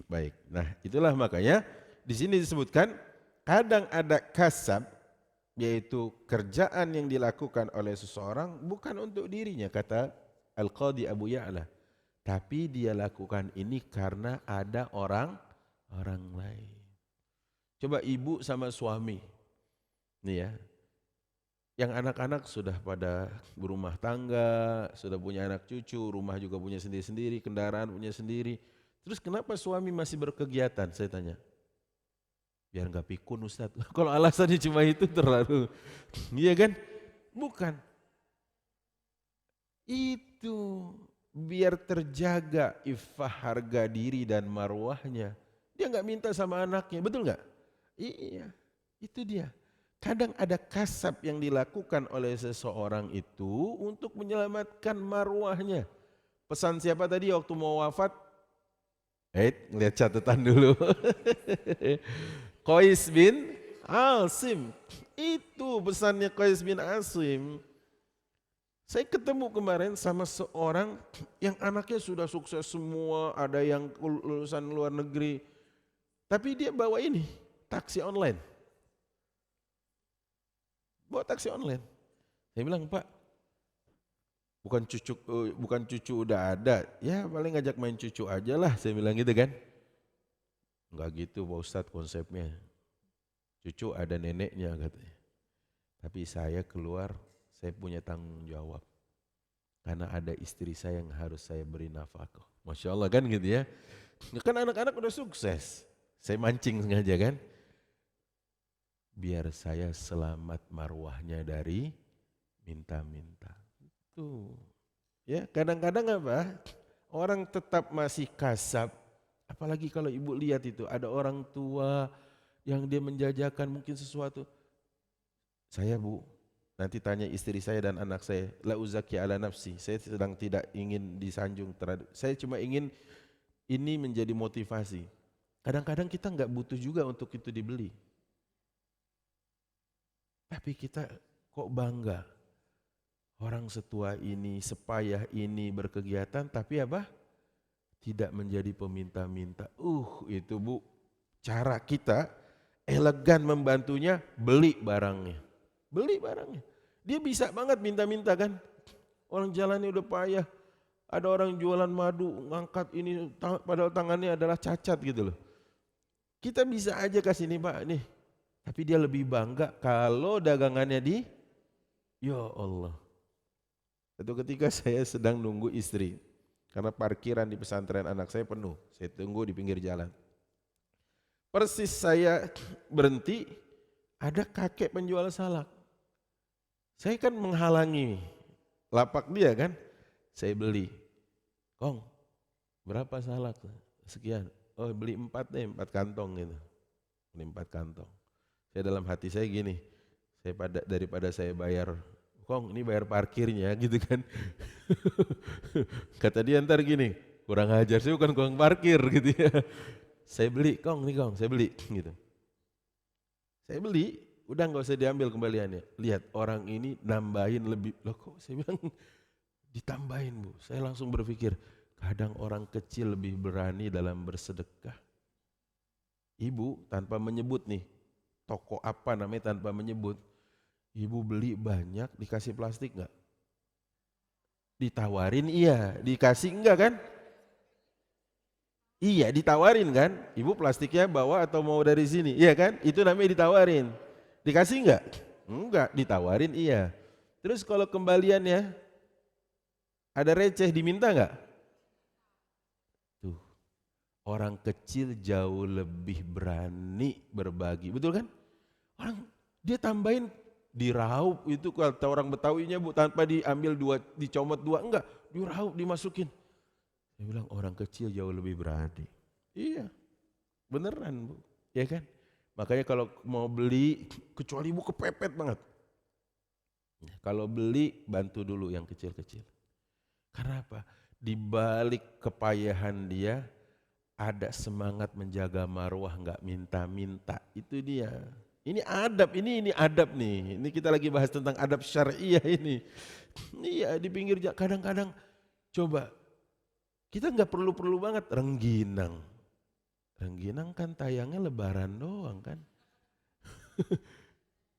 Baik, nah itulah makanya di sini disebutkan kadang ada kasab, yaitu kerjaan yang dilakukan oleh seseorang bukan untuk dirinya, kata Al-Qadhi Abu Ya'la, tapi dia lakukan ini karena ada orang lain. Coba ibu sama suami, nih ya, yang anak-anak sudah pada berumah tangga, sudah punya anak cucu, rumah juga punya sendiri-sendiri, kendaraan punya sendiri. Terus kenapa suami masih berkegiatan? Saya tanya. Biar nggak pikun Ustaz. Kalau alasannya cuma itu terlalu, iya kan? Bukan. Itu biar terjaga iffah harga diri dan marwahnya. Dia nggak minta sama anaknya, betul nggak? Iya, itu dia. Kadang ada kasab yang dilakukan oleh seseorang itu untuk menyelamatkan marwahnya. Pesan siapa tadi waktu mau wafat? Lihat catatan dulu. Qais bin Asim. Itu pesannya Qais bin Asim. Saya ketemu kemarin sama seorang yang anaknya sudah sukses semua, ada yang lulusan luar negeri. Tapi dia bawa ini, taksi online. Bawa taksi online. Saya bilang, Pak, bukan cucu udah ada, ya paling ngajak main cucu aja lah, saya bilang gitu kan. Enggak gitu Pak Ustadz konsepnya. Cucu ada neneknya katanya. Tapi saya keluar, saya punya tanggung jawab. Karena ada istri saya yang harus saya beri nafkah. Masya Allah kan gitu ya. Kan anak-anak udah sukses. Saya mancing sengaja kan. Biar saya selamat marwahnya dari minta-minta. Tuh. Ya, kadang-kadang apa? Orang tetap masih kasab. Apalagi kalau ibu lihat itu ada orang tua yang dia menjajakan mungkin sesuatu. Saya Bu, nanti tanya istri saya dan anak saya, la uzaki ala nafsi. Saya sedang tidak ingin disanjung terhadap. Saya cuma ingin ini menjadi motivasi. Kadang-kadang kita nggak butuh juga untuk itu dibeli. Tapi kita kok bangga. Orang setua ini, sepayah ini berkegiatan, tapi apa? Tidak menjadi peminta-minta. Itu Bu, cara kita elegan membantunya, beli barangnya. Beli barangnya. Dia bisa banget minta-minta kan. Orang jalannya udah payah. Ada orang jualan madu, ngangkat ini, padahal tangannya adalah cacat gitu loh. Kita bisa aja kasih nih Pak, nih. Tapi dia lebih bangga kalau dagangannya ya Allah. Satu ketika saya sedang nunggu istri, karena parkiran di pesantren anak saya penuh, saya tunggu di pinggir jalan. Persis saya berhenti, ada kakek penjual salak. Saya kan menghalangi lapak dia kan, saya beli. Kong, berapa salak? Sekian. Oh beli 4 deh, 4 kantong gitu. Beli 4 kantong. Saya dalam hati saya gini, daripada saya bayar Kong ini bayar parkirnya gitu kan. Kata dia ntar gini, kurang ajar, saya bukan Kong parkir gitu ya. Saya beli Kong, nih Kong, saya beli gitu. Saya beli, udah nggak usah diambil kembaliannya. Lihat orang ini nambahin lebih, loh kok saya bilang ditambahin Bu. Saya langsung berpikir, kadang orang kecil lebih berani dalam bersedekah. Ibu tanpa menyebut nih, toko apa namanya tanpa menyebut, ibu beli banyak dikasih plastik nggak? Ditawarin iya, dikasih enggak kan? Iya ditawarin kan? Ibu plastiknya bawa atau mau dari sini? Iya kan? Itu namanya ditawarin. Dikasih enggak? Enggak, ditawarin iya. Terus kalau kembaliannya ada receh diminta enggak? Tuh, orang kecil jauh lebih berani berbagi, betul kan? Orang dia tambahin diraup itu kata orang Betawinya Bu, tanpa diambil dua, dicomot dua, enggak, diraup dimasukin. Saya bilang orang kecil jauh lebih berani. Iya, beneran Bu, ya kan? Makanya kalau mau beli, kecuali ibu kepepet banget. Kalau beli, bantu dulu yang kecil-kecil. Karena apa? Di balik kepayahan dia, ada semangat menjaga marwah, nggak minta-minta. Itu dia. Ini adab, ini adab nih. Ini kita lagi bahas tentang adab syariah ini. Iya, di pinggir jalan. Kadang-kadang coba, kita nggak perlu-perlu banget rengginang. Rengginang kan tayangnya lebaran doang kan.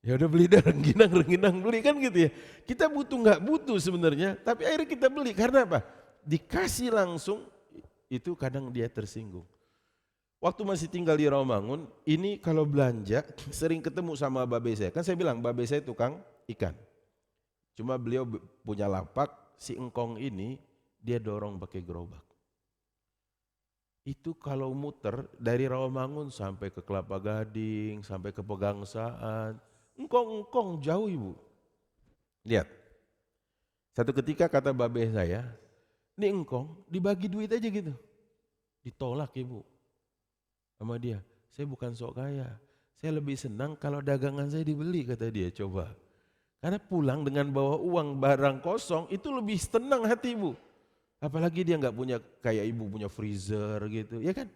Ya udah beli dah rengginang beli kan gitu ya. Kita butuh nggak butuh sebenarnya, tapi akhirnya kita beli karena apa? Dikasih langsung, itu kadang dia tersinggung. Waktu masih tinggal di Rawamangun, ini kalau belanja sering ketemu sama babe saya. Kan saya bilang babe saya tukang ikan. Cuma beliau punya lapak, si engkong ini dia dorong pakai gerobak. Itu kalau muter dari Rawamangun sampai ke Kelapa Gading, sampai ke Pegangsaan, engkong jauh ibu. Lihat, satu ketika kata babe saya, ini engkong dibagi duit aja gitu. Ditolak ibu sama dia. Saya bukan sok kaya, saya lebih senang kalau dagangan saya dibeli kata dia, coba. Karena pulang dengan bawa uang barang kosong itu lebih tenang hati ibu. Apalagi dia nggak punya kayak ibu punya freezer gitu, ya kan?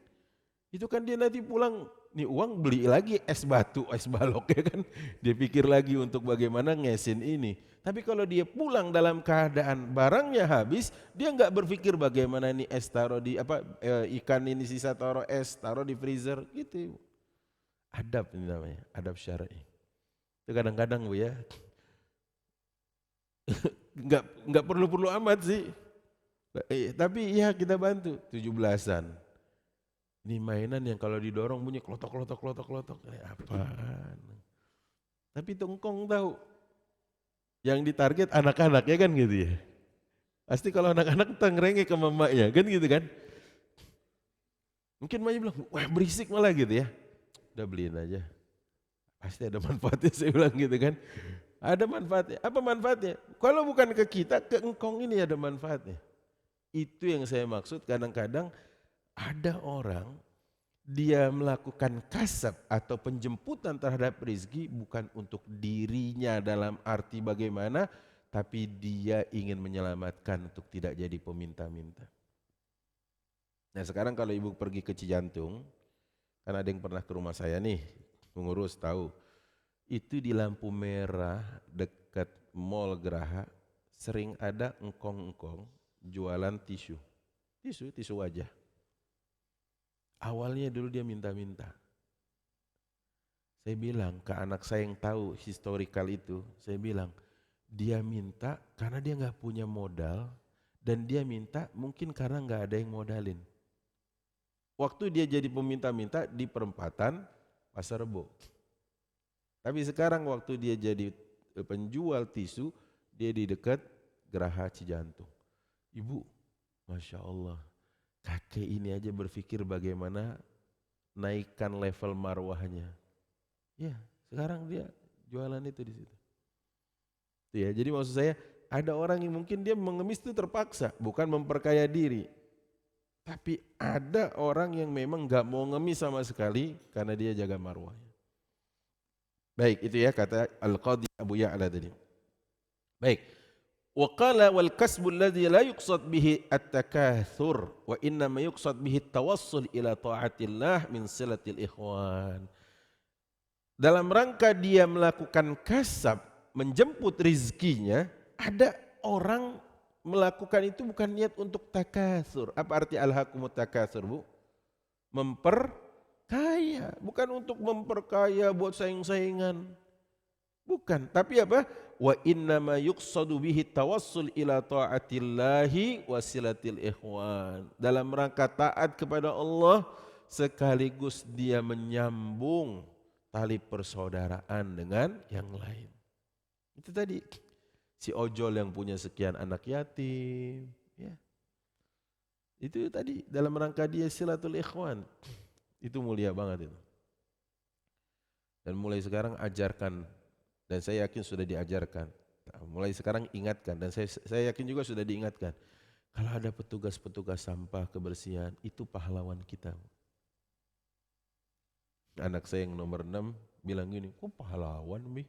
Itu kan dia nanti pulang, nih uang beli lagi es batu, es balok ya kan. Dia pikir lagi untuk bagaimana ngesin ini. Tapi kalau dia pulang dalam keadaan barangnya habis, dia nggak berpikir bagaimana ini es taruh di apa ikan ini sisa taruh es, taruh di freezer gitu. Adab ini namanya, adab syar'i. Itu kadang-kadang Bu ya, nggak perlu-perlu amat sih. Tapi ya kita bantu 17-an. Ini mainan yang kalau didorong bunyi klotok. Apaan? Tapi tongkong tahu. Yang ditarget anak-anak ya kan gitu ya. Pasti kalau anak-anak ngerengek ke mamanya kan gitu kan. Mungkin mamanya bilang, wah berisik malah gitu ya. Udah beliin aja. Pasti ada manfaatnya saya bilang gitu kan. Ada manfaatnya. Apa manfaatnya? Kalau bukan ke kita, ke engkong ini ada manfaatnya. Itu yang saya maksud, kadang-kadang ada orang dia melakukan kasab atau penjemputan terhadap rezeki bukan untuk dirinya dalam arti bagaimana, tapi dia ingin menyelamatkan untuk tidak jadi peminta-minta. Nah sekarang kalau ibu pergi ke Cijantung, kan ada yang pernah ke rumah saya nih, mengurus tahu, itu di lampu merah dekat Mall Geraha sering ada engkong-engkong jualan tisu wajah. Awalnya dulu dia minta-minta. Saya bilang ke anak saya yang tahu historical itu, saya bilang dia minta karena dia nggak punya modal dan dia minta mungkin karena nggak ada yang modalin. Waktu dia jadi peminta-minta di perempatan Pasar Rebo. Tapi sekarang waktu dia jadi penjual tisu, dia di dekat Geraha Cijantung. Ibu, Masya Allah, kakek ini aja berpikir bagaimana naikkan level marwahnya. Ya, sekarang dia jualan itu di situ. Ya, jadi maksud saya ada orang yang mungkin dia mengemis itu terpaksa, bukan memperkaya diri. Tapi ada orang yang memang nggak mau ngemis sama sekali karena dia jaga marwahnya. Baik, itu ya kata Al-Qadhi Abu Ya'la tadi. Baik. Wa qala wal kasbu alladhi la yuqsad bihi at-takatsur wa inna ma yuqsad bihi at-tawassul ila ta'atillah min silatil ikhwan. Dalam rangka dia melakukan kasab, menjemput rizkinya, ada orang melakukan itu bukan niat untuk takatsur. Apa arti alhaqumut takatsur, Bu? Memperkaya, bukan untuk memperkaya buat saing-saingan. Bukan, tapi apa? Wa innama yuqsadu bihi tawassul ila taatillahi wasilatil ikhwan. Dalam rangka taat kepada Allah sekaligus dia menyambung tali persaudaraan dengan yang lain. Itu tadi si ojol yang punya sekian anak yatim, ya. Itu tadi dalam rangka dia silatul ikhwan. Itu mulia banget itu. Dan mulai sekarang ajarkan, dan saya yakin sudah diajarkan. Nah, mulai sekarang ingatkan, dan saya yakin juga sudah diingatkan. Kalau ada petugas-petugas sampah kebersihan, itu pahlawan kita. Anak saya yang nomor 6 bilang gini, kok pahlawan, Mi?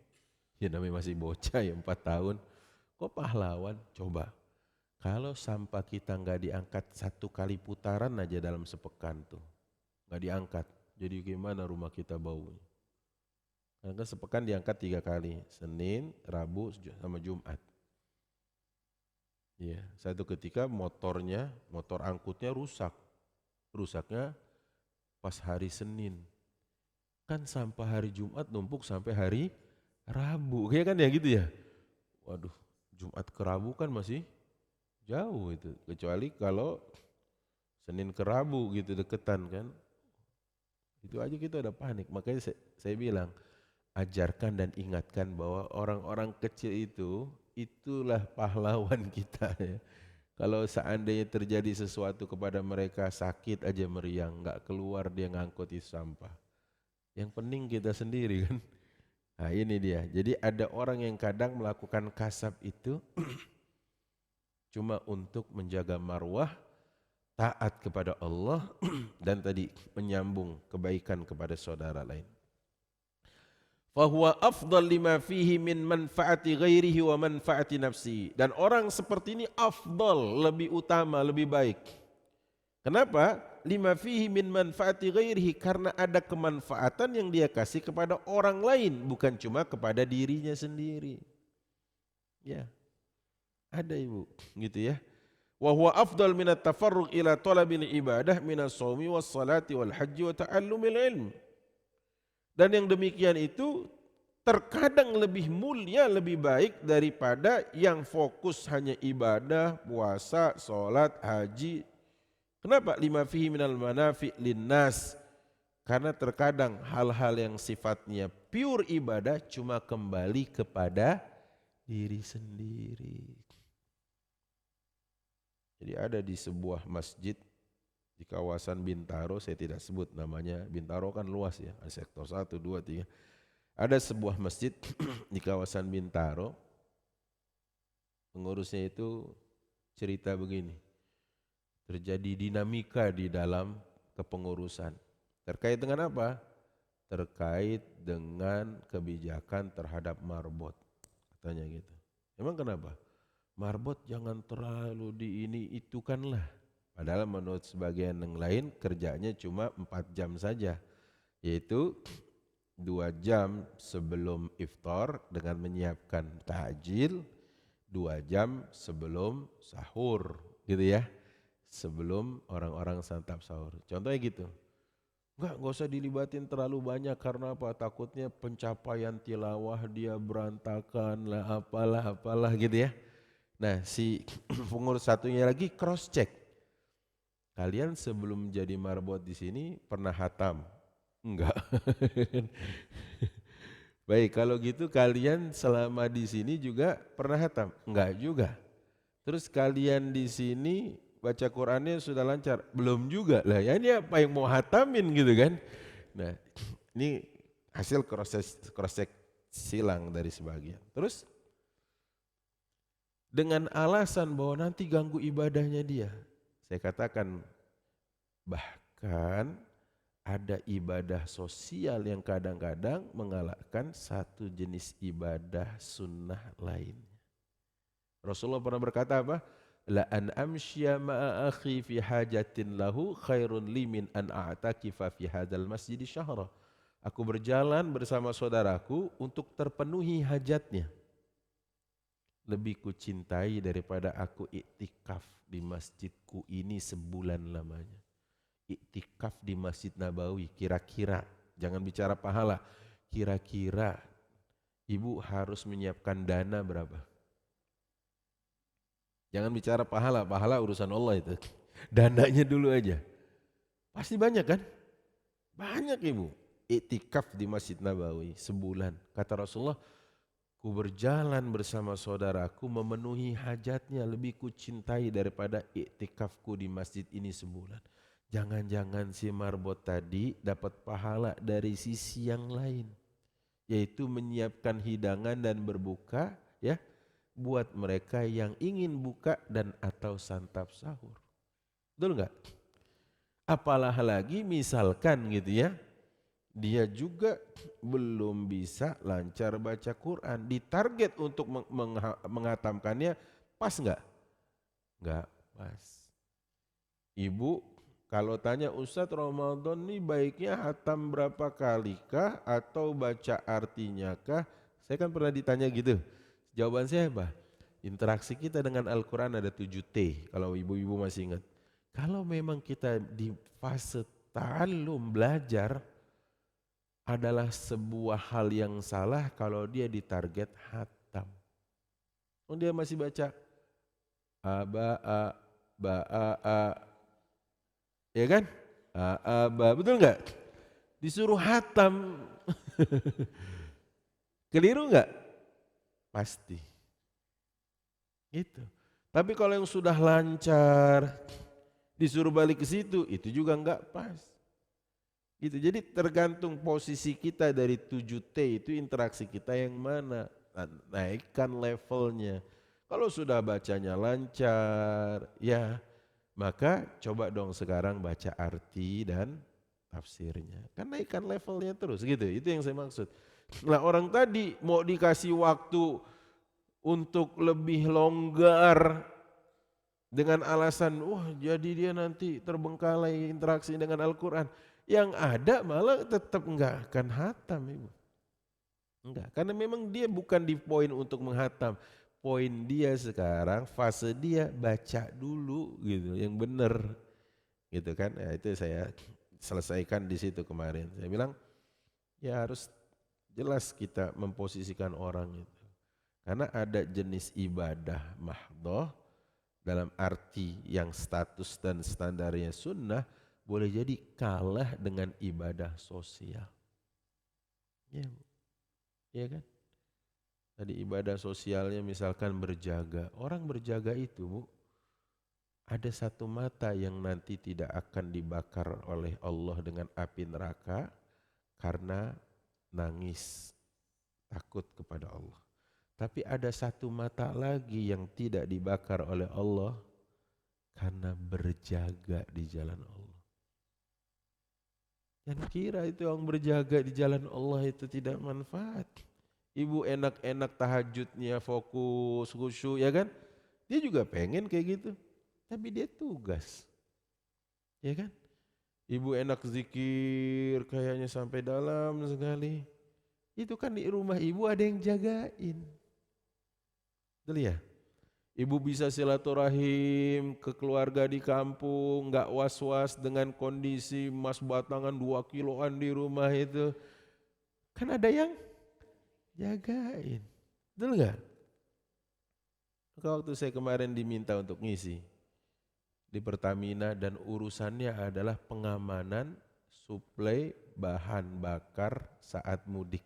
Ya namanya masih bocah ya, 4 tahun. Kok pahlawan? Coba, kalau sampah kita nggak diangkat 1 kali putaran aja dalam sepekan tuh, nggak diangkat, jadi gimana rumah kita baunya? Karena sepekan diangkat 3 kali, Senin, Rabu, sama Jumat. Ya, satu ketika motor angkutnya rusak. Rusaknya pas hari Senin. Kan sampah hari Jumat numpuk sampai hari Rabu. Kayak kan ya gitu ya. Waduh, Jumat ke Rabu kan masih jauh itu. Kecuali kalau Senin ke Rabu gitu deketan kan. Itu aja kita udah panik. Makanya saya bilang, ajarkan dan ingatkan bahwa orang-orang kecil itu, itulah pahlawan kita ya. Kalau seandainya terjadi sesuatu kepada mereka, sakit aja meriang, nggak keluar dia ngangkut itu sampah. Yang penting kita sendiri kan. Nah ini dia, jadi ada orang yang kadang melakukan kasab itu cuma untuk menjaga marwah, taat kepada Allah dan tadi menyambung kebaikan kepada saudara lain. Fahuwa afdal lima fihi min manfaati ghairihi wa manfaati nafsi. Dan orang seperti ini afdal, lebih utama, lebih baik. Kenapa? Lima fihi min manfaati ghairihi, karena ada kemanfaatan yang dia kasih kepada orang lain, bukan cuma kepada dirinya sendiri. Ya, ada Ibu, gitu ya. Wa huwa afdal min at-tafarruq ila talabil ibadah min as-shaumi was-salati wal hajji wa ta'allumil ilm. Dan yang demikian itu terkadang lebih mulia, lebih baik daripada yang fokus hanya ibadah, puasa, sholat, haji. Kenapa? Lima fihi minal manafi' linnas. Karena terkadang hal-hal yang sifatnya pure ibadah cuma kembali kepada diri sendiri. Jadi ada di sebuah masjid di kawasan Bintaro, saya tidak sebut namanya, Bintaro kan luas ya, ada sektor 1, 2, 3. Ada sebuah masjid di kawasan Bintaro, pengurusnya itu cerita begini, terjadi dinamika di dalam kepengurusan. Terkait dengan apa? Terkait dengan kebijakan terhadap marbot, katanya gitu. Emang kenapa? Marbot jangan terlalu di ini itu kan lah. Padahal menurut sebagian yang lain kerjanya cuma 4 jam saja, yaitu 2 jam sebelum iftar dengan menyiapkan takjil, 2 jam sebelum sahur, gitu ya, sebelum orang-orang santap sahur. Contohnya gitu. Enggak usah dilibatin terlalu banyak, karena apa? Takutnya pencapaian tilawah dia berantakan lah, apalah gitu ya. Nah si pengurus satunya lagi cross check. Kalian sebelum jadi marbot di sini pernah hatam? Enggak. Baik, kalau gitu kalian selama di sini juga pernah hatam? Enggak juga. Terus kalian di sini baca Qurannya sudah lancar? Belum juga. Lah ya ini apa yang mau hatamin gitu kan? Nah, ini hasil cross check silang dari sebagian. Terus dengan alasan bahwa nanti ganggu ibadahnya dia. Saya katakan bahkan ada ibadah sosial yang kadang-kadang mengalahkan satu jenis ibadah sunnah lainnya. Rasulullah pernah berkata apa? La an amsya ma'a akhi fi hajatin lahu khairun li min an a'takifa fi hadzal masjid syahra. Aku berjalan bersama saudaraku untuk terpenuhi hajatnya. Lebih kucintai daripada aku iktikaf di masjidku ini sebulan lamanya. Iktikaf di Masjid Nabawi, kira-kira, jangan bicara pahala, kira-kira ibu harus menyiapkan dana berapa? Jangan bicara pahala, pahala urusan Allah itu. Dananya dulu aja. Pasti banyak kan? Banyak ibu. Iktikaf di Masjid Nabawi sebulan. Kata Rasulullah, ku berjalan bersama saudaraku memenuhi hajatnya, lebih ku cintai daripada iktikafku di masjid ini sebulan. Jangan-jangan si marbot tadi dapat pahala dari sisi yang lain, yaitu menyiapkan hidangan dan berbuka ya buat mereka yang ingin buka dan atau santap sahur. Betul enggak? Apalagi misalkan gitu ya, dia juga belum bisa lancar baca Quran, ditarget untuk menghatamkannya, pas enggak? Enggak pas. Ibu kalau tanya Ustadz, Ramadan ini baiknya hatam berapa kali kah atau baca artinya kah? Saya kan pernah ditanya gitu. Jawaban saya apa? Interaksi kita dengan Al-Quran ada 7T, kalau ibu-ibu masih ingat. Kalau memang kita di fase ta'allum belajar, adalah sebuah hal yang salah kalau dia ditarget hatam. Oh, dia masih baca a ba a ba a, ya kan? A ba, betul nggak? Disuruh hatam, keliru nggak? Pasti. Itu. Tapi kalau yang sudah lancar, disuruh balik ke situ, itu juga nggak pas. Gitu. Jadi tergantung posisi kita dari 7T itu, interaksi kita yang mana, naikkan levelnya. Kalau sudah bacanya lancar, ya maka coba dong sekarang baca arti dan tafsirnya. Kan naikkan levelnya terus gitu, itu yang saya maksud. Nah orang tadi mau dikasih waktu untuk lebih longgar dengan alasan, wah jadi dia nanti terbengkalai interaksi dengan Al-Quran. Yang ada malah tetap enggak akan hatam ibu. Enggak, karena memang dia bukan di poin untuk menghatam. Poin dia sekarang, fase dia baca dulu gitu, yang benar. Gitu kan, ya itu saya selesaikan di situ kemarin. Saya bilang, ya harus jelas kita memposisikan orang itu. Karena ada jenis ibadah mahdhah dalam arti yang status dan standarnya sunnah, boleh jadi kalah dengan ibadah sosial. Ya, ya kan? Tadi ibadah sosialnya misalkan berjaga. Orang berjaga itu, Bu, ada satu mata yang nanti tidak akan dibakar oleh Allah dengan api neraka karena nangis takut kepada Allah. Tapi ada satu mata lagi yang tidak dibakar oleh Allah karena berjaga di jalan Allah. Jangan kira itu yang berjaga di jalan Allah itu tidak manfaat. Ibu enak-enak tahajudnya fokus, khusyuk ya kan? Dia juga pengen kayak gitu. Tapi dia tugas. Ya kan? Ibu enak zikir kayaknya sampai dalam sekali. Itu kan di rumah ibu ada yang jagain. Betul ya? Ibu bisa silaturahim ke keluarga di kampung, gak was-was dengan kondisi emas batangan 2 kiloan di rumah itu. Kan ada yang jagain. Betul gak? Maka waktu saya kemarin diminta untuk ngisi di Pertamina dan urusannya adalah pengamanan suplai bahan bakar saat mudik.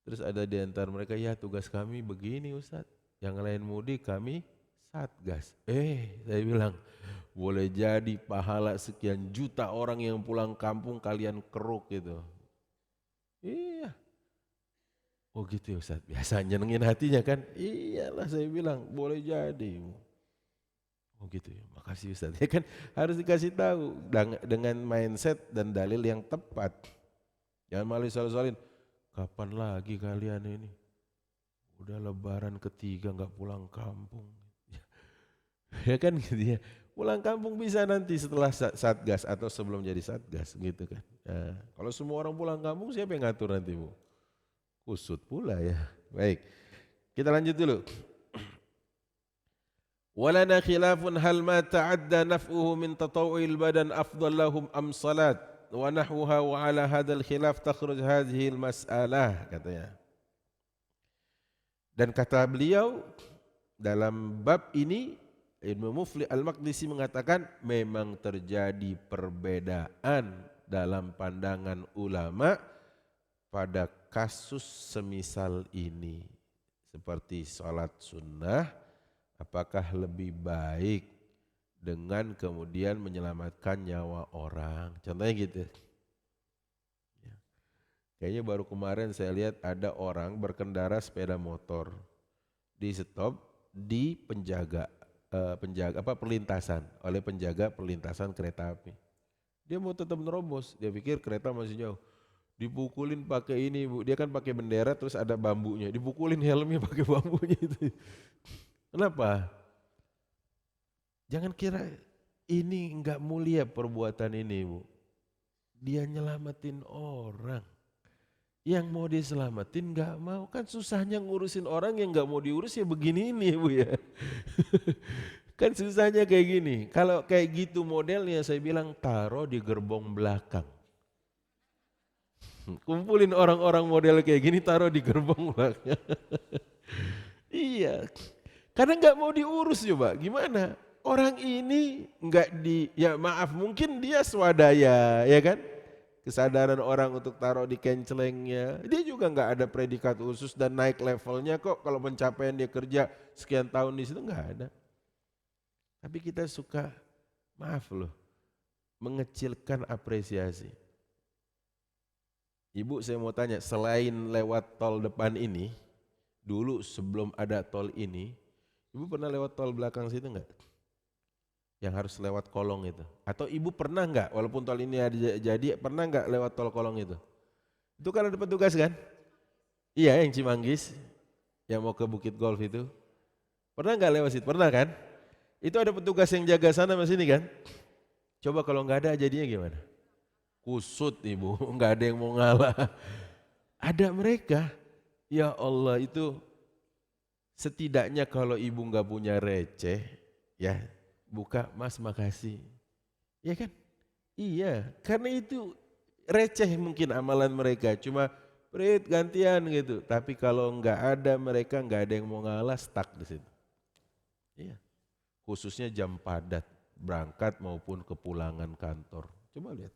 Terus ada di antara mereka, ya tugas kami begini Ustadz. Yang lain mudik, kami satgas. Saya bilang, boleh jadi pahala sekian juta orang yang pulang kampung kalian keruk gitu. Iya. Oh gitu ya Ustaz, biasa nyenengin hatinya kan? Iyalah saya bilang, boleh jadi. Oh gitu ya, makasih Ustaz. Ya kan harus dikasih tahu dengan mindset dan dalil yang tepat. Jangan malah soal-soalin, kapan lagi kalian ini? Udah lebaran ketiga nggak pulang kampung. Ya kan gitu ya. Pulang kampung bisa nanti setelah Satgas atau sebelum jadi Satgas gitu kan. Nah, kalau semua orang pulang kampung siapa yang ngatur nanti Bu? Kusut pula ya. Baik, kita lanjut dulu. Walana khilafun hal ma ta'adda naf'uhu min tatawu'il badan afdal lahum am salat wa nahwuha wa ala hadzal khilaf takhruj hadhihi al-mas'alah katanya. Dan kata beliau dalam bab ini Ibnu Muflih Al-Maqdisi mengatakan memang terjadi perbedaan dalam pandangan ulama pada kasus semisal ini. Seperti sholat sunnah, apakah lebih baik dengan kemudian menyelamatkan nyawa orang. Contohnya gitu. Kayaknya baru kemarin saya lihat ada orang berkendara sepeda motor di stop di perlintasan oleh penjaga perlintasan kereta api. Dia mau tetap nerobos, dia pikir kereta masih jauh. Dipukulin pakai ini Bu, dia kan pakai bendera terus ada bambunya, dipukulin helmnya pakai bambunya itu. Kenapa? Jangan kira ini enggak mulia perbuatan ini Bu. Dia nyelamatin orang. Yang mau diselamatin enggak mau, kan susahnya ngurusin orang yang enggak mau diurus ya begini ini Bu ya. Kan susahnya kayak gini. Kalau kayak gitu modelnya saya bilang taruh di gerbong belakang. Kumpulin orang-orang model kayak gini taruh di gerbong belakang. Iya. Karena nggak mau diurus coba. Gimana? Orang ini nggak ya maaf mungkin dia swadaya ya kan? Kesadaran orang untuk taruh di kencelengnya. Dia juga nggak ada predikat khusus dan naik levelnya kok kalau pencapaian dia kerja sekian tahun di situ nggak ada. Tapi kita suka, maaf loh, mengecilkan apresiasi. Ibu saya mau tanya, selain lewat tol depan ini, dulu sebelum ada tol ini, ibu pernah lewat tol belakang situ enggak? Yang harus lewat kolong itu. Atau ibu pernah enggak, walaupun tol ini ada jadi, pernah enggak lewat tol kolong itu? Itu kan ada petugas kan? Iya yang Cimanggis, yang mau ke Bukit Golf itu. Pernah enggak lewat situ? Pernah kan? Itu ada petugas yang jaga sana sama sini kan? Coba kalau enggak ada jadinya gimana? Kusut ibu, enggak ada yang mau ngalah. Ada mereka, ya Allah itu setidaknya kalau ibu enggak punya receh, ya buka Mas makasih. Ya kan? Iya, karena itu receh mungkin amalan mereka, cuma Prit gantian gitu. Tapi kalau enggak ada mereka enggak ada yang mau ngalah, stuck di situ. Iya. Khususnya jam padat, berangkat maupun kepulangan kantor. Coba lihat.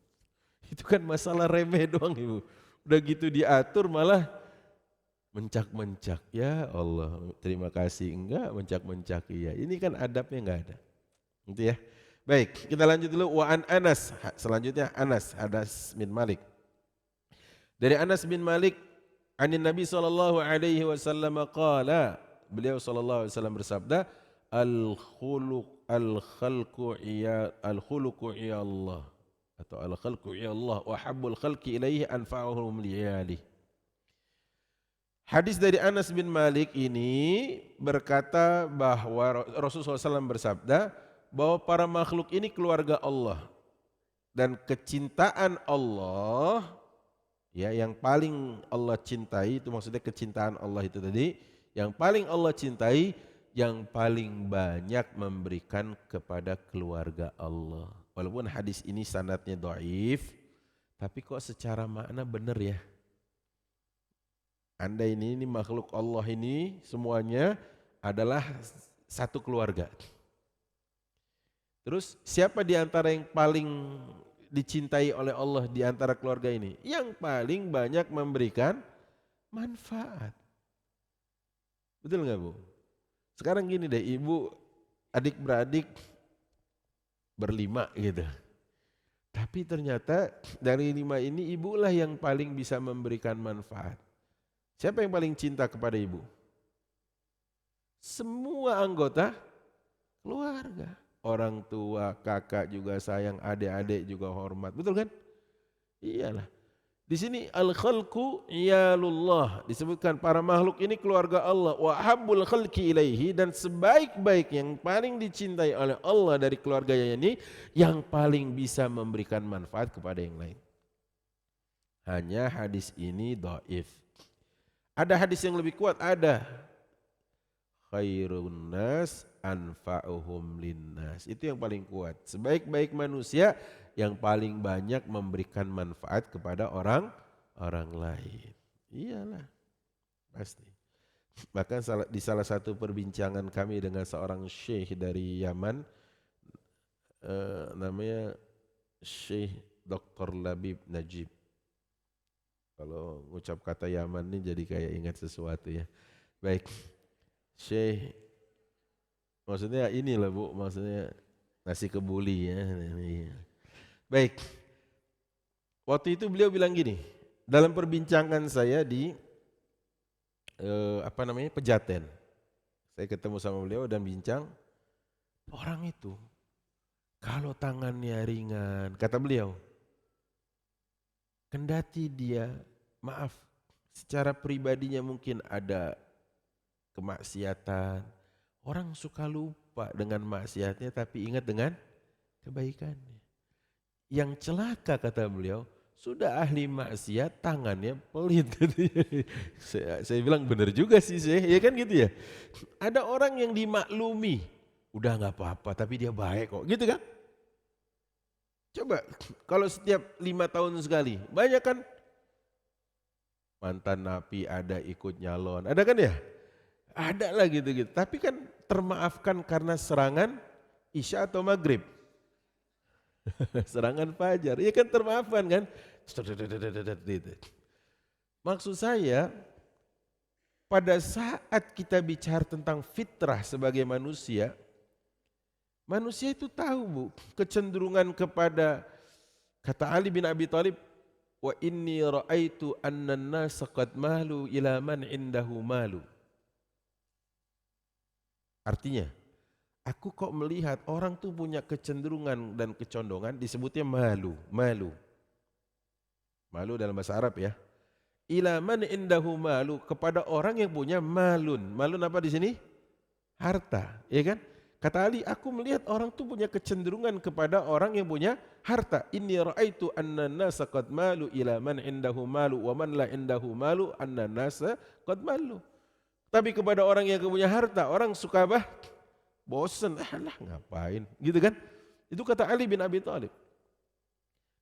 Itu kan masalah remeh doang ibu. Udah gitu diatur malah mencak-mencak. Ya Allah terima kasih. Enggak mencak-mencak iya. Ini kan adabnya enggak ada. Gitu ya. Baik kita lanjut dulu. Wa an Anas. Selanjutnya Anas bin Malik. Dari Anas bin Malik. Anin Nabi SAW qala. Beliau SAW bersabda. Al-khuluqu iya Allah. Atau al-khalqu ya Allah wa habbul khalqi ilaihi anfa'uhum liyalih. Hadis dari Anas bin Malik ini berkata bahwa Rasulullah SAW bersabda bahwa para makhluk ini keluarga Allah dan kecintaan Allah ya yang paling Allah cintai itu maksudnya kecintaan Allah itu tadi yang paling Allah cintai yang paling banyak memberikan kepada keluarga Allah. Walaupun hadis ini sanadnya dhaif, tapi kok secara makna benar ya. Anda ini makhluk Allah ini semuanya adalah satu keluarga. Terus siapa di antara yang paling dicintai oleh Allah di antara keluarga ini? Yang paling banyak memberikan manfaat. Betul nggak Bu? Sekarang gini deh, ibu adik-beradik berlima gitu. Tapi ternyata dari 5 ini ibulah yang paling bisa memberikan manfaat. Siapa yang paling cinta kepada ibu? Semua anggota keluarga. Orang tua, kakak juga sayang, adik-adik juga hormat. Betul kan? Iyalah. Di sini al-khalqu iyalullah, disebutkan para makhluk ini keluarga Allah. Wa habbul khalqi ilaihi, dan sebaik-baik yang paling dicintai oleh Allah dari keluarganya ini yang paling bisa memberikan manfaat kepada yang lain. Hanya hadis ini dhaif. Ada hadis yang lebih kuat, ada. Khairun nas anfa'uhum linnas. Itu yang paling kuat. Sebaik-baik manusia yang paling banyak memberikan manfaat kepada orang lain. Iyalah, pasti. Bahkan di salah satu perbincangan kami dengan seorang syekh dari Yaman, namanya Syekh Dr. Labib Najib. Kalau ngucap kata Yaman ini jadi kayak ingat sesuatu ya. Baik, Syekh, maksudnya inilah Bu, maksudnya nasi kebuli ya. Baik, waktu itu beliau bilang gini, dalam perbincangan saya di Pejaten, saya ketemu sama beliau dan bincang, orang itu kalau tangannya ringan, kata beliau, kendati dia, maaf, secara pribadinya mungkin ada kemaksiatan, orang suka lupa dengan maksiatnya tapi ingat dengan kebaikannya. Yang celaka, kata beliau, sudah ahli maksiat tangannya pelit. Saya bilang benar juga sih, ya kan gitu ya. Ada orang yang dimaklumi, udah nggak apa-apa tapi dia baik kok, gitu kan. Coba kalau setiap 5 tahun sekali, banyak kan mantan napi ada ikut nyalon, ada kan ya? Ada lah gitu-gitu, tapi kan termaafkan karena serangan Isya atau Maghrib. Serangan fajar, ya kan termaafkan kan. Maksud saya, pada saat kita bicara tentang fitrah sebagai manusia, manusia itu tahu Bu, kecenderungan kepada, kata Ali bin Abi Thalib, wa inni ra'aitu anna an-nasa qad malu ila man indahu malu. Artinya, aku kok melihat orang tuh punya kecenderungan dan kecondongan, disebutnya malu. Malu dalam bahasa Arab ya. Ila man indahu malu, kepada orang yang punya malun. Malun apa di sini? Harta, ya kan? Kata Ali, aku melihat orang tuh punya kecenderungan kepada orang yang punya harta. Inni ra'aitu anna nasa qad malu ila man indahu malu wa man la indahu malu anna nasa qad malu. Tapi kepada orang yang punya harta, orang suka bosen, lah ngapain, gitu kan? Itu kata Ali bin Abi Thalib.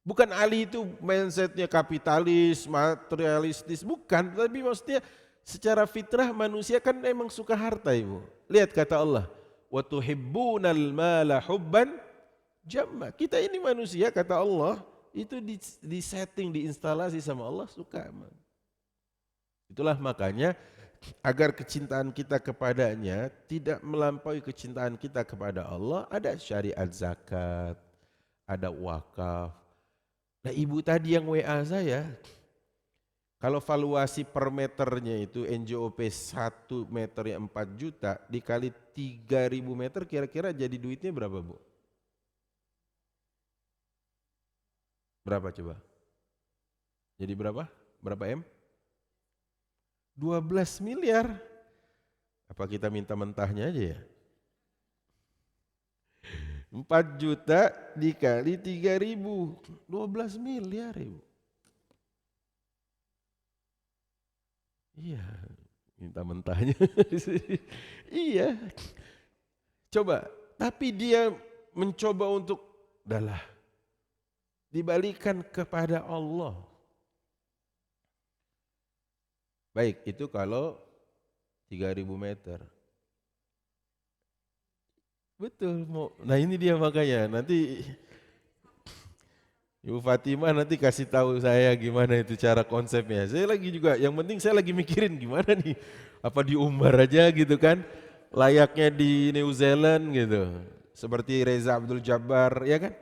Bukan Ali itu mindsetnya kapitalis, materialistis, bukan. Tapi maksudnya secara fitrah manusia kan emang suka harta Ibu. Lihat kata Allah, wa tuhibbunal mala hubban jamma. Kita ini manusia, kata Allah, itu di setting, diinstalasi sama Allah, suka. Itulah makanya agar kecintaan kita kepadanya tidak melampaui kecintaan kita kepada Allah, ada syariat zakat, ada wakaf. Nah ibu tadi yang WA saya, kalau valuasi per meternya itu NJOP 1 meternya 4 juta dikali 3.000 meter, kira-kira jadi duitnya berapa Bu? Berapa coba? Jadi berapa? Berapa M? 12 miliar. Apa kita minta mentahnya aja ya? 4 juta dikali 3.000, 12 miliar Ibu. Iya, minta mentahnya. Iya. Coba, tapi dia mencoba untuk dibalikan kepada Allah. Baik, itu kalau 3.000 meter. Betul. Nah ini dia makanya, nanti Ibu Fatimah nanti kasih tahu saya gimana itu cara konsepnya. Saya lagi juga, yang penting saya lagi mikirin gimana nih. Apa diumbar aja gitu kan, layaknya di New Zealand gitu. Seperti Reza Abdul Jabbar, ya kan?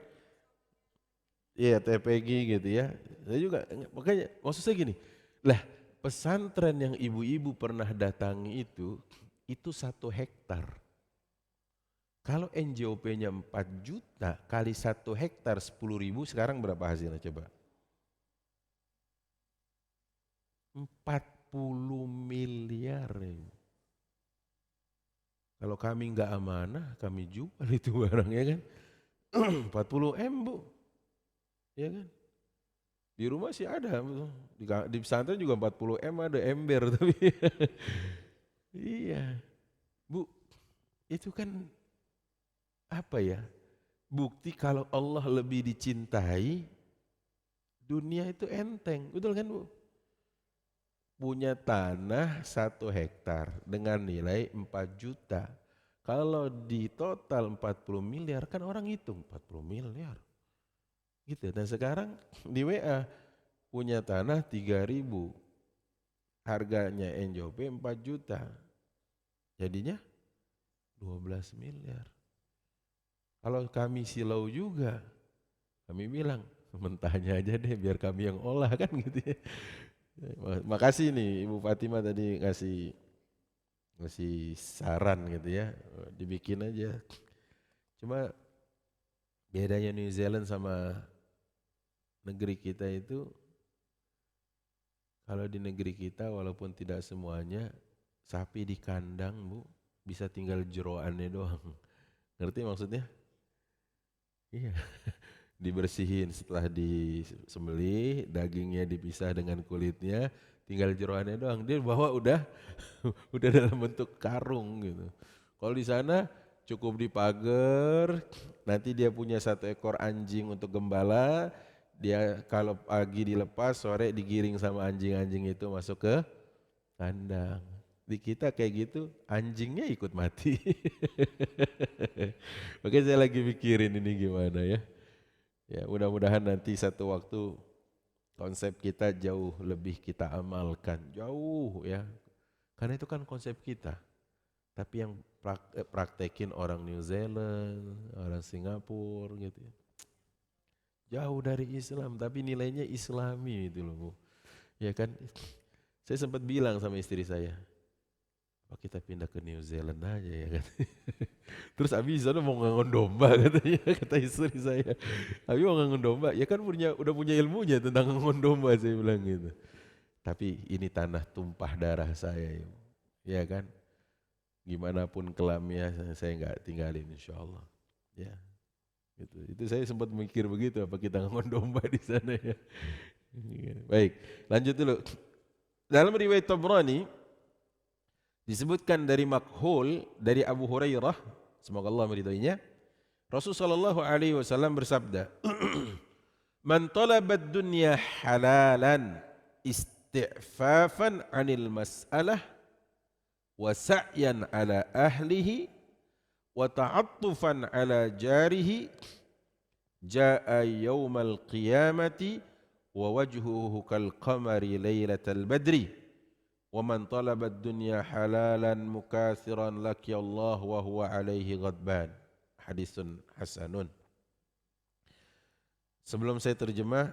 Iya, TPG gitu ya. Saya juga, makanya maksud saya gini, lah pesantren yang ibu-ibu pernah datangi itu 1 hektar. Kalau NJOP-nya 4 juta kali 1 hektar 10.000, sekarang berapa hasilnya coba? 40 miliar. Kalau kami nggak amanah, kami jual itu barangnya kan. 40 M Bu, ya kan? Di rumah sih ada, di pesantren juga 40 M ada ember tapi iya, Bu, itu kan apa ya? Bukti kalau Allah lebih dicintai, dunia itu enteng, betul kan Bu? Punya tanah 1 hektar dengan nilai 4 juta. Kalau di total 40 miliar, kan orang hitung 40 miliar. Gitu. Dan sekarang di WA punya tanah 3.000, harganya NJOP 4 juta. Jadinya 12 miliar. Kalau kami silau juga, kami bilang mentahnya aja deh biar kami yang olah kan gitu ya. Makasih nih Ibu Fatima tadi ngasih saran gitu ya, dibikin aja. Cuma bedanya New Zealand sama negeri kita itu, kalau di negeri kita walaupun tidak semuanya, sapi di kandang Bu, bisa tinggal jeroannya doang. Ngerti maksudnya? Iya. Dibersihin setelah disembelih, dagingnya dipisah dengan kulitnya, tinggal jeroannya doang. Dia bawa udah udah dalam bentuk karung gitu. Kalau di sana cukup dipager, nanti dia punya 1 ekor anjing untuk gembala, dia kalau pagi dilepas, sore digiring sama anjing-anjing itu masuk ke kandang. Di kita kayak gitu, anjingnya ikut mati. Makanya saya lagi mikirin ini gimana ya. Ya mudah-mudahan nanti satu waktu konsep kita jauh lebih kita amalkan, jauh ya. Karena itu kan konsep kita. Tapi yang praktekin orang New Zealand, orang Singapura gitu ya. Jauh dari Islam, tapi nilainya Islami itu loh Bu. Ya kan, saya sempat bilang sama istri saya, apa kita pindah ke New Zealand aja ya kan. Terus Abi sana mau ngangon domba katanya, kata istri saya. Abi mau ngangon domba, ya kan udah punya ilmunya tentang ngangon domba, saya bilang gitu. Tapi ini tanah tumpah darah saya ya kan. Gimana pun kelamnya saya nggak tinggalin insya Allah. Ya, gitu. Itu saya sempat mikir begitu, apa kita ngangon domba di sana ya. Baik, lanjut dulu. Dalam riwayat Tabrani disebutkan dari Makhul dari Abu Hurairah, semoga Allah meridainya, Rasulullah SAW bersabda, "Man talabad dunya halalan isti'fafan 'anil mas'alah wa sa'yan 'ala ahlihi wa ta'attufan 'ala jarihi jaa'a yaumal qiyamati wa wajhuhu kal qamari lailatal badri wa man talaba ad-dunya halalan mukathiran laqiyallah wa huwa alaihi ghadban." Hadisun hasanun. Sebelum saya terjemah,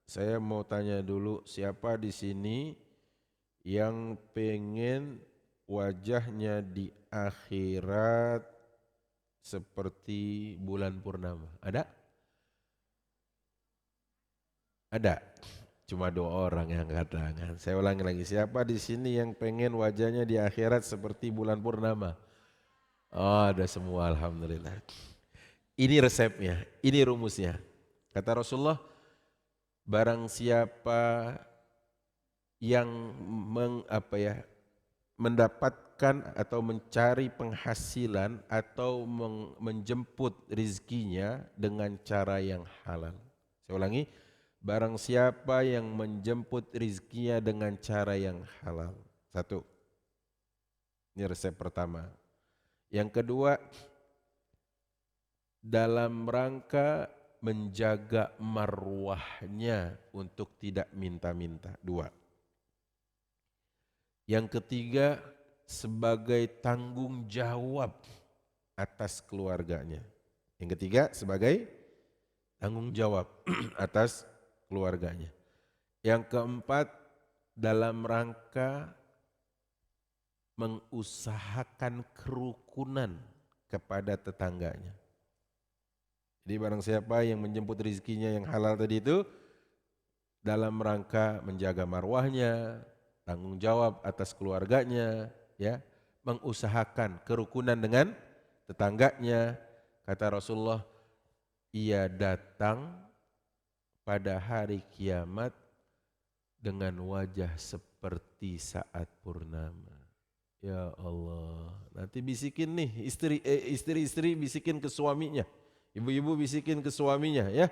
saya mau tanya dulu, siapa di sini yang pengen wajahnya di akhirat seperti bulan purnama? Ada? Ada. Cuma 2 orang yang angkat tangan. Saya ulangi lagi, siapa di sini yang pengen wajahnya di akhirat seperti bulan purnama? Oh, ada semua, alhamdulillah. Ini resepnya, ini rumusnya. Kata Rasulullah, barang siapa yang mendapatkan atau mencari penghasilan atau menjemput rizkinya dengan cara yang halal. Saya ulangi, barang siapa yang menjemput rizkinya dengan cara yang halal. 1. Ini resep pertama. Yang kedua, dalam rangka menjaga marwahnya untuk tidak minta-minta. 2. Yang ketiga, sebagai tanggung jawab atas keluarganya. Yang ketiga, sebagai tanggung jawab atas keluarganya. Yang keempat, dalam rangka mengusahakan kerukunan kepada tetangganya. Jadi barang siapa yang menjemput rezekinya yang halal tadi itu dalam rangka menjaga marwahnya, tanggung jawab atas keluarganya, ya, mengusahakan kerukunan dengan tetangganya. Kata Rasulullah, ia datang pada hari kiamat dengan wajah seperti saat purnama. Ya Allah, nanti bisikin nih istri-istri bisikin ke suaminya, ibu-ibu bisikin ke suaminya, ya,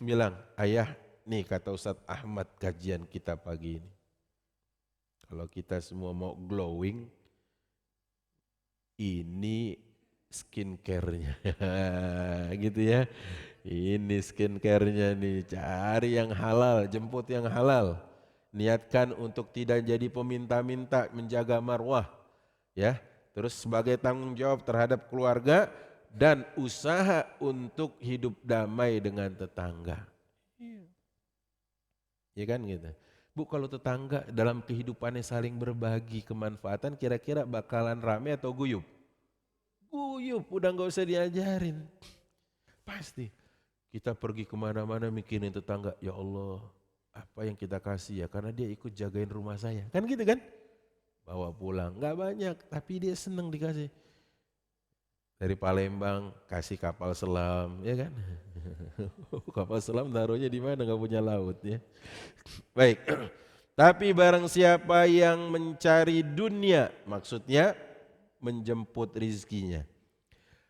bilang, ayah, nih kata Ustadz Ahmad kajian kita pagi ini. Kalau kita semua mau glowing, ini skincare-nya, gitu ya. Ini skincare-nya nih, cari yang halal, jemput yang halal. Niatkan untuk tidak jadi peminta-minta, menjaga marwah, ya. Terus sebagai tanggung jawab terhadap keluarga dan usaha untuk hidup damai dengan tetangga. Ya kan gitu. Bu, kalau tetangga dalam kehidupannya saling berbagi kemanfaatan, kira-kira bakalan rame atau guyup? Guyup, udah gak usah diajarin. Pasti. Kita pergi kemana-mana mikirin tetangga, ya Allah, apa yang kita kasih ya, karena dia ikut jagain rumah saya. Kan gitu kan? Bawa pulang, gak banyak, tapi dia seneng dikasih. Dari Palembang kasih kapal selam, ya kan? Kapal selam taruhnya di mana, gak punya laut ya. Baik, tapi barang siapa yang mencari dunia, maksudnya menjemput rizkinya.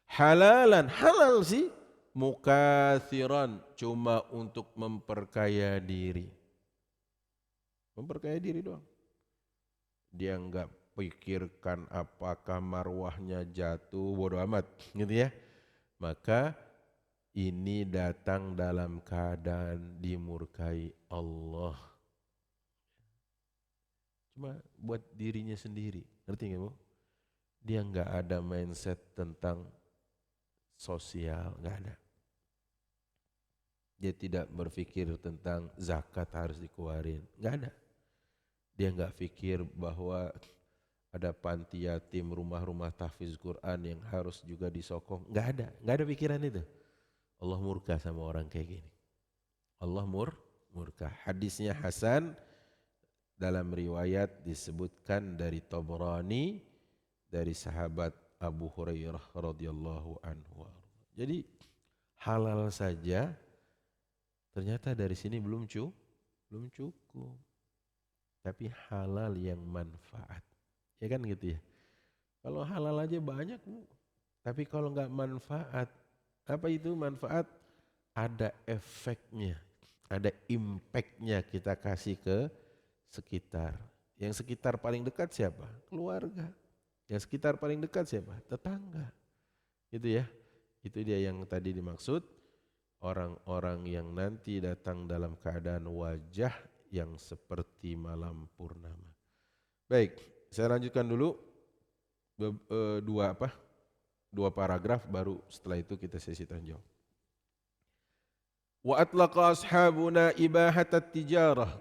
Halalan, halal sih, mukathiran, cuma untuk memperkaya diri. Memperkaya diri doang. Dia enggak pikirkan apakah marwahnya jatuh, bodo amat, gitu ya. Maka ini datang dalam keadaan dimurkai Allah. Cuma buat dirinya sendiri, ngerti nggak Bu? Dia nggak ada mindset tentang sosial, nggak ada. Dia tidak berpikir tentang zakat harus dikeluarin, nggak ada. Dia nggak pikir bahwa ada panti yatim, rumah-rumah tahfiz Quran yang harus juga disokong, nggak ada pikiran itu. Allah murka sama orang kayak gini. Allah murka. Hadisnya hasan, dalam riwayat disebutkan dari Tabrani dari sahabat Abu Hurairah radhiyallahu anhu. Jadi halal saja ternyata dari sini belum cukup. Tapi halal yang manfaat. Ya kan gitu ya. Kalau halal aja banyak Bu. Tapi kalau enggak manfaat, apa itu manfaat? Ada efeknya, ada impactnya kita kasih ke sekitar. Yang sekitar paling dekat siapa? Keluarga. Yang sekitar paling dekat siapa? Tetangga. Itu ya. Itu dia yang tadi dimaksud. Orang-orang yang nanti datang dalam keadaan wajah yang seperti malam purnama. Baik, saya lanjutkan dulu dua paragraf, baru setelah itu kita sesi tanya jawab. Wa atlaqa ashabuna ibahat at-tijarah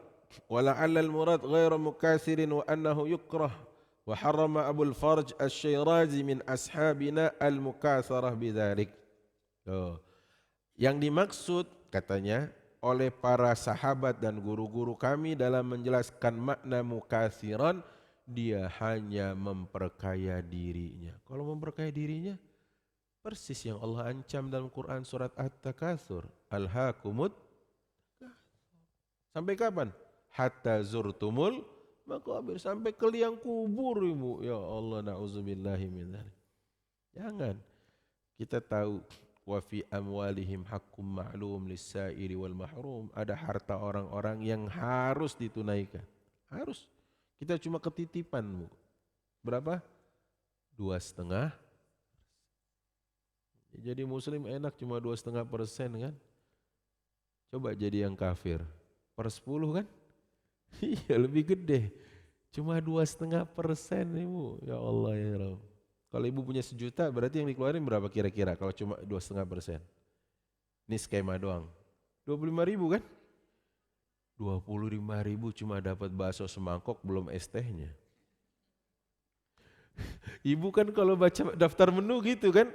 wa la'alla al-murad ghairu mukasirin wa annahu yukrah wa harrama Abul Farj Asy-Syirazi min ashabina al-mukasarah bidzalik. Yang dimaksud katanya oleh para sahabat dan guru-guru kami dalam menjelaskan makna mukasiran, dia hanya memperkaya dirinya. Kalau memperkaya dirinya persis yang Allah ancam dalam Quran surat At-Takatsur. Alhaakumut. Sampai kapan? Hatta zurtumul maqabir, sampai ke liang kubur Ibu. Ya Allah, na'udzubillahi min dzalik. Jangan. Kita tahu wa fi amwalihim haqqum ma'lum lis-sa'ili wal mahrum. Ada harta orang-orang yang harus ditunaikan. Harus. Kita cuma ketitipan Bu. Berapa? 2,5. Jadi muslim enak cuma 2,5% kan. Coba jadi yang kafir 1/10 kan. Iya lebih gede. Cuma 2,5% Ibu. Ya Allah ya Rabb. Kalau Ibu punya 1 juta berarti yang dikeluarin berapa kira-kira kalau cuma 2,5%? Ini skema doang. 25.000 kan. 25.000 cuma dapat bakso semangkok belum es tehnya. Ibu kan kalau baca daftar menu gitu kan.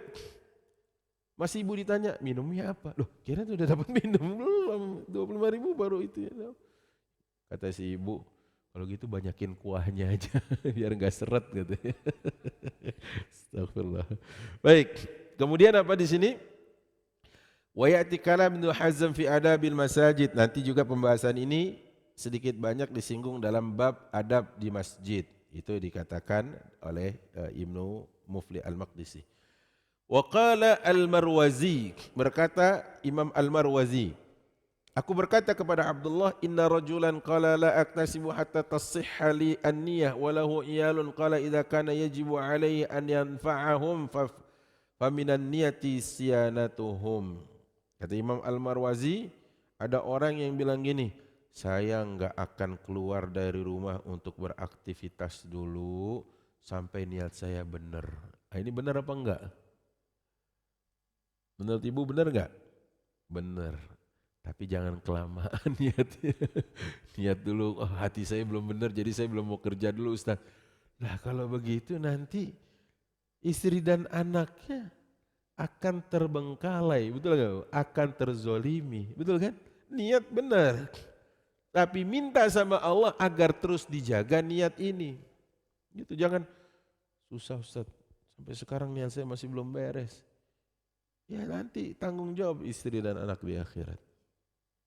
Masih Ibu ditanya, minumnya apa? Loh, kira udah dapat minum belum? 25.000 baru itu ya. Kata si Ibu, Kalau gitu banyakin kuahnya aja biar nggak seret gitu. Astagfirullah. Baik, kemudian apa di sini? Wa ya'ti kalam Ibnu Hazm fi adabil masajid. Nanti juga pembahasan ini sedikit banyak disinggung dalam bab adab di masjid. Itu dikatakan oleh Ibnu Mufli Al-Maqdisi. Wa qala Al-Marwazi, berkata Imam Al-Marwazi, aku berkata kepada Abdullah, inna rajulan qala la aktasibu hatta tasihha li an-niyah wa lahu iyalun qala idza kana yajibu alaihi an yanfa'ahum fa minan niyati siyanatuhum. Kata Imam Al-Marwazi, ada orang yang bilang gini, saya enggak akan keluar dari rumah untuk beraktivitas dulu sampai niat saya benar. Nah, ini benar apa enggak? Menurut ibu benar enggak? Benar. Tapi jangan kelamaan niatnya. Niat dulu, oh, hati saya belum benar jadi saya belum mau kerja dulu Ustaz. Nah kalau begitu nanti istri dan anaknya akan terbengkalai, betul nggak? Akan terzolimi, betul kan? Niat benar, tapi minta sama Allah agar terus dijaga niat ini. Gitu, jangan susah Ustaz, sampai sekarang niat saya masih belum beres. Ya nanti tanggung jawab istri dan anak di akhirat.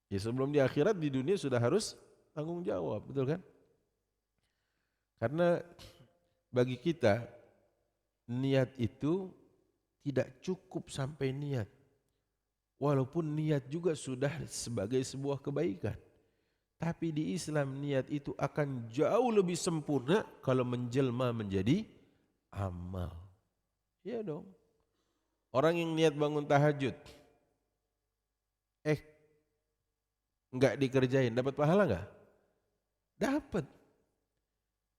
Ya sebelum di akhirat, di dunia sudah harus tanggung jawab, betul kan? Karena bagi kita niat itu tidak cukup sampai niat. Walaupun niat juga sudah sebagai sebuah kebaikan. Tapi di Islam niat itu akan jauh lebih sempurna kalau menjelma menjadi amal. Iya dong. Orang yang niat bangun tahajud, enggak dikerjain, dapat pahala enggak? Dapat.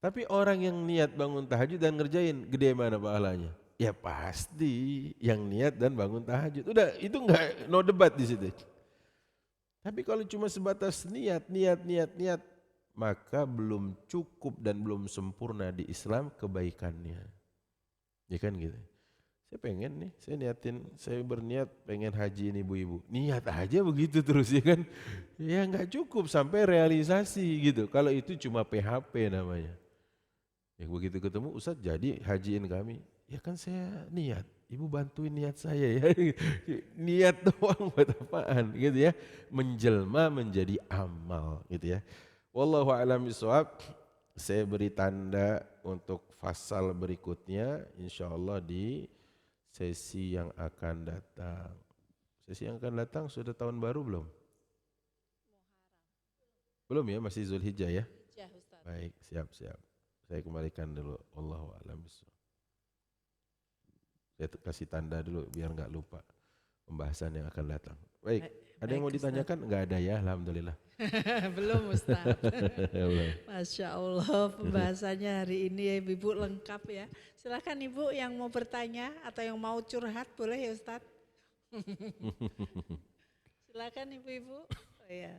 Tapi orang yang niat bangun tahajud dan ngerjain, gede mana pahalanya? Ya pasti yang niat dan bangun tahajud. Udah, itu enggak, no debat di situ. Tapi kalau cuma sebatas niat, maka belum cukup dan belum sempurna di Islam kebaikannya. Ya kan gitu. Saya pengen nih, saya berniat pengen haji ini ibu-ibu. Niat aja begitu terus ya kan. Ya enggak cukup sampai realisasi gitu. Kalau itu cuma PHP namanya. Ya begitu ketemu Ustaz jadi hajiin kami. Ya kan saya niat, ibu bantuin niat saya ya. Niat doang buat apaan gitu ya. Menjelma menjadi amal gitu ya. Wallahu a'lam bishawab. Saya beri tanda untuk fasal berikutnya insyaallah di sesi yang akan datang. Sesi yang akan datang sudah tahun baru belum? Belum ya, masih Zulhijjah ya? Baik, siap. Saya kembalikan dulu. Wallahu a'lam bishawab. Saya kasih tanda dulu biar enggak lupa pembahasan yang akan datang. Baik, ada yang mau ditanyakan? Enggak ada ya, alhamdulillah. Belum Ustaz. Masya Allah pembahasannya hari ini ya Ibu lengkap ya. Silakan Ibu yang mau bertanya atau yang mau curhat boleh ya Ustaz. Silakan Ibu-ibu. Oh, ya.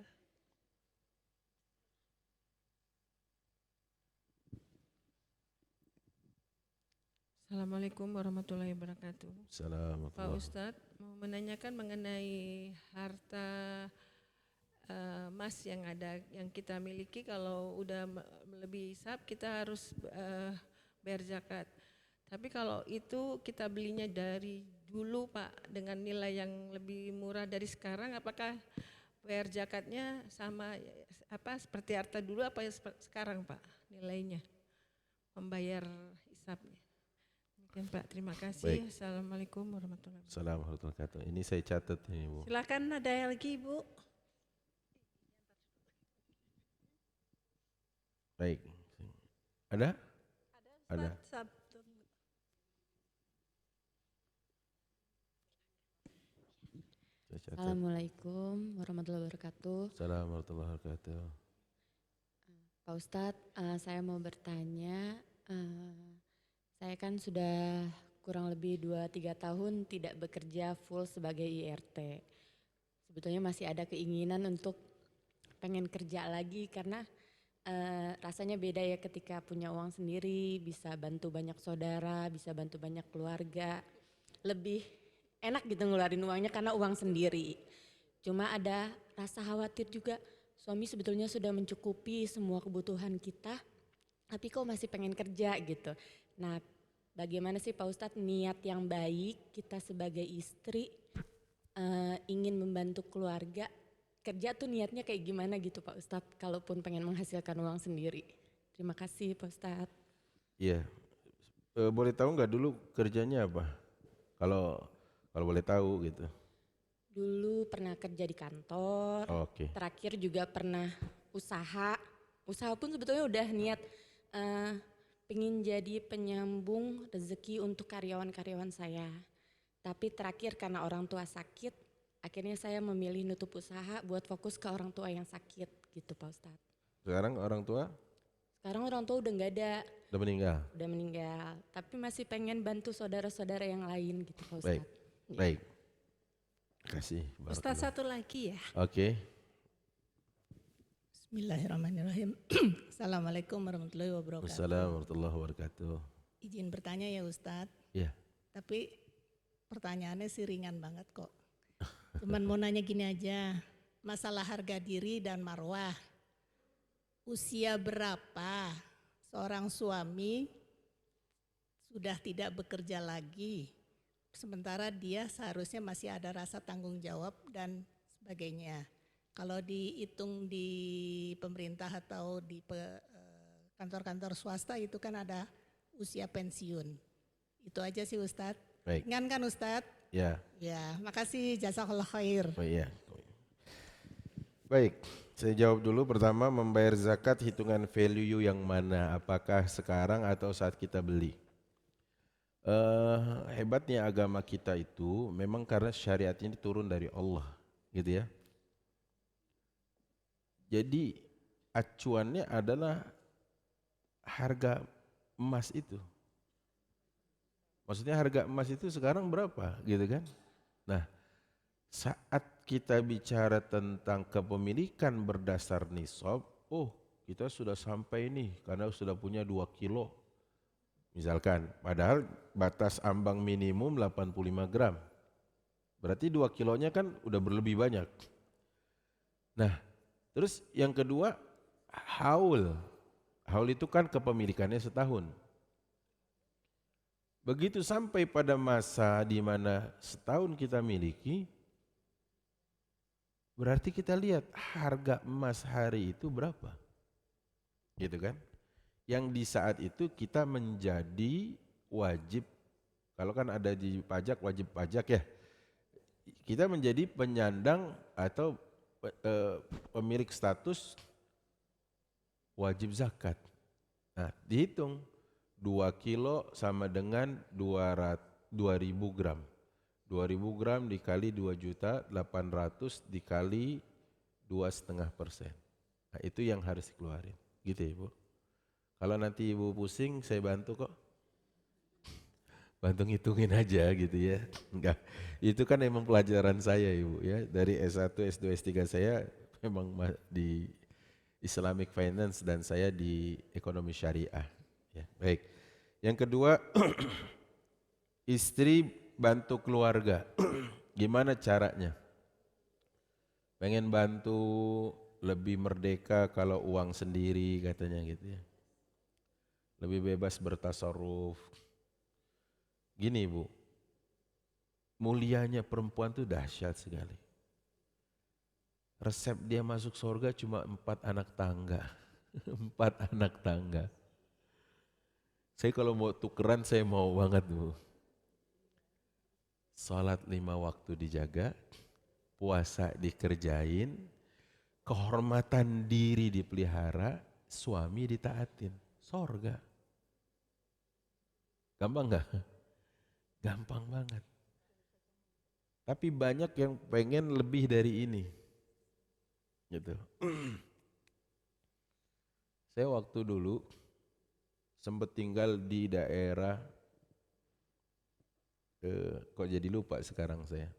Assalamualaikum warahmatullahi wabarakatuh. Assalamualaikum. Pak Ustadz mau menanyakan mengenai harta emas yang ada yang kita miliki, kalau udah melebihi hisab kita harus bayar zakat. Tapi kalau itu kita belinya dari dulu Pak dengan nilai yang lebih murah dari sekarang, apakah bayar zakatnya sama apa seperti harta dulu apa sekarang Pak nilainya membayar hisabnya? Demikian Pak, terima kasih. Baik. Assalamualaikum warahmatullahi wabarakatuh. Assalamualaikum warahmatullahi wabarakatuh. Ini saya catat nih Bu. Silakan ada lagi Ibu. Baik. Ada? Ada. Assalamualaikum warahmatullahi wabarakatuh. Assalamualaikum warahmatullahi wabarakatuh. Pak Ustadz, saya mau bertanya, saya kan sudah kurang lebih 2-3 tahun tidak bekerja full sebagai IRT. Sebetulnya masih ada keinginan untuk pengen kerja lagi karena rasanya beda ya ketika punya uang sendiri, bisa bantu banyak saudara, bisa bantu banyak keluarga. Lebih enak gitu ngeluarin uangnya karena uang sendiri. Cuma ada rasa khawatir juga, suami sebetulnya sudah mencukupi semua kebutuhan kita, tapi kok masih pengen kerja gitu. Nah, bagaimana sih Pak Ustadz niat yang baik kita sebagai istri ingin membantu keluarga, kerja tuh niatnya kayak gimana gitu Pak Ustadz, kalaupun pengen menghasilkan uang sendiri. Terima kasih Pak Ustadz. Iya. Boleh tahu nggak dulu kerjanya apa? Kalau boleh tahu gitu. Dulu pernah kerja di kantor, Oke. terakhir juga pernah usaha. Usaha pun sebetulnya udah niat pengen jadi penyambung rezeki untuk karyawan-karyawan saya. Tapi terakhir karena orang tua sakit, akhirnya saya memilih nutup usaha buat fokus ke orang tua yang sakit gitu Pak Ustadz. Sekarang orang tua Sekarang orang tua udah nggak ada, udah meninggal. udah meninggal. Tapi masih pengen bantu saudara-saudara yang lain gitu Pak Baik. Ustadz. Ya. Baik. Kasih. Ustaz satu lagi ya. Oke. Bismillahirrahmanirrahim. Assalamualaikum warahmatullahi wabarakatuh. Wassalamualaikum warahmatullahi wabarakatuh. Izin bertanya ya Ustadz, Ya. tapi pertanyaannya sih ringan banget kok. Cuman mau nanya gini aja, masalah harga diri dan marwah. Usia berapa seorang suami sudah tidak bekerja lagi, sementara dia seharusnya masih ada rasa tanggung jawab dan sebagainya. Kalau dihitung di pemerintah atau di kantor-kantor swasta itu kan ada usia pensiun. Itu aja sih Ustadz. Baik. Ringan kan Ustadz? Ya. Ya, makasih jazakallah khair. Oh iya. Baik, saya jawab dulu. Pertama, membayar zakat hitungan value yang mana? Apakah sekarang atau saat kita beli? Hebatnya agama kita itu memang karena syariat ini turun dari Allah, gitu ya. Jadi acuannya adalah harga emas itu. Maksudnya harga emas itu sekarang berapa, gitu kan? Nah, saat kita bicara tentang kepemilikan berdasar nisab, kita sudah sampai nih karena sudah punya 2 kilo. Misalkan, padahal batas ambang minimum 85 gram. Berarti 2 kilonya kan udah berlebih banyak. Nah, terus yang kedua, haul. Haul itu kan kepemilikannya setahun. Begitu sampai pada masa di mana setahun kita miliki, berarti kita lihat harga emas hari itu berapa. Gitu kan? Yang di saat itu kita menjadi wajib, kalau kan ada di pajak, wajib pajak ya. Kita menjadi penyandang atau pemilik status wajib zakat. Nah, dihitung 2 kilo sama dengan 2.000 gram. 2.000 gram dikali 2.800.000 dikali 2,5%. Nah, itu yang harus dikeluarin. Gitu ya Ibu. Kalau nanti Ibu pusing, saya bantu kok. Bantu ngitungin aja gitu ya. Enggak. Itu kan emang pelajaran saya Ibu ya. Dari S1, S2, S3 saya memang di Islamic Finance dan saya di ekonomi syariah. Ya, baik. Yang kedua, istri bantu keluarga. Gimana caranya? Pengen bantu lebih merdeka kalau uang sendiri katanya gitu ya. Lebih bebas bertasarruf. Gini Bu, mulianya perempuan itu dahsyat sekali. Resep dia masuk surga cuma 4 anak tangga. 4 anak tangga. Saya kalau mau tukeran saya mau banget Bu. Salat 5 waktu dijaga, puasa dikerjain, kehormatan diri dipelihara, suami ditaatin. Surga. Gampang gak? Gampang banget. Tapi banyak yang pengen lebih dari ini. Gitu. Saya waktu dulu sempat tinggal di daerah, kok jadi lupa sekarang saya.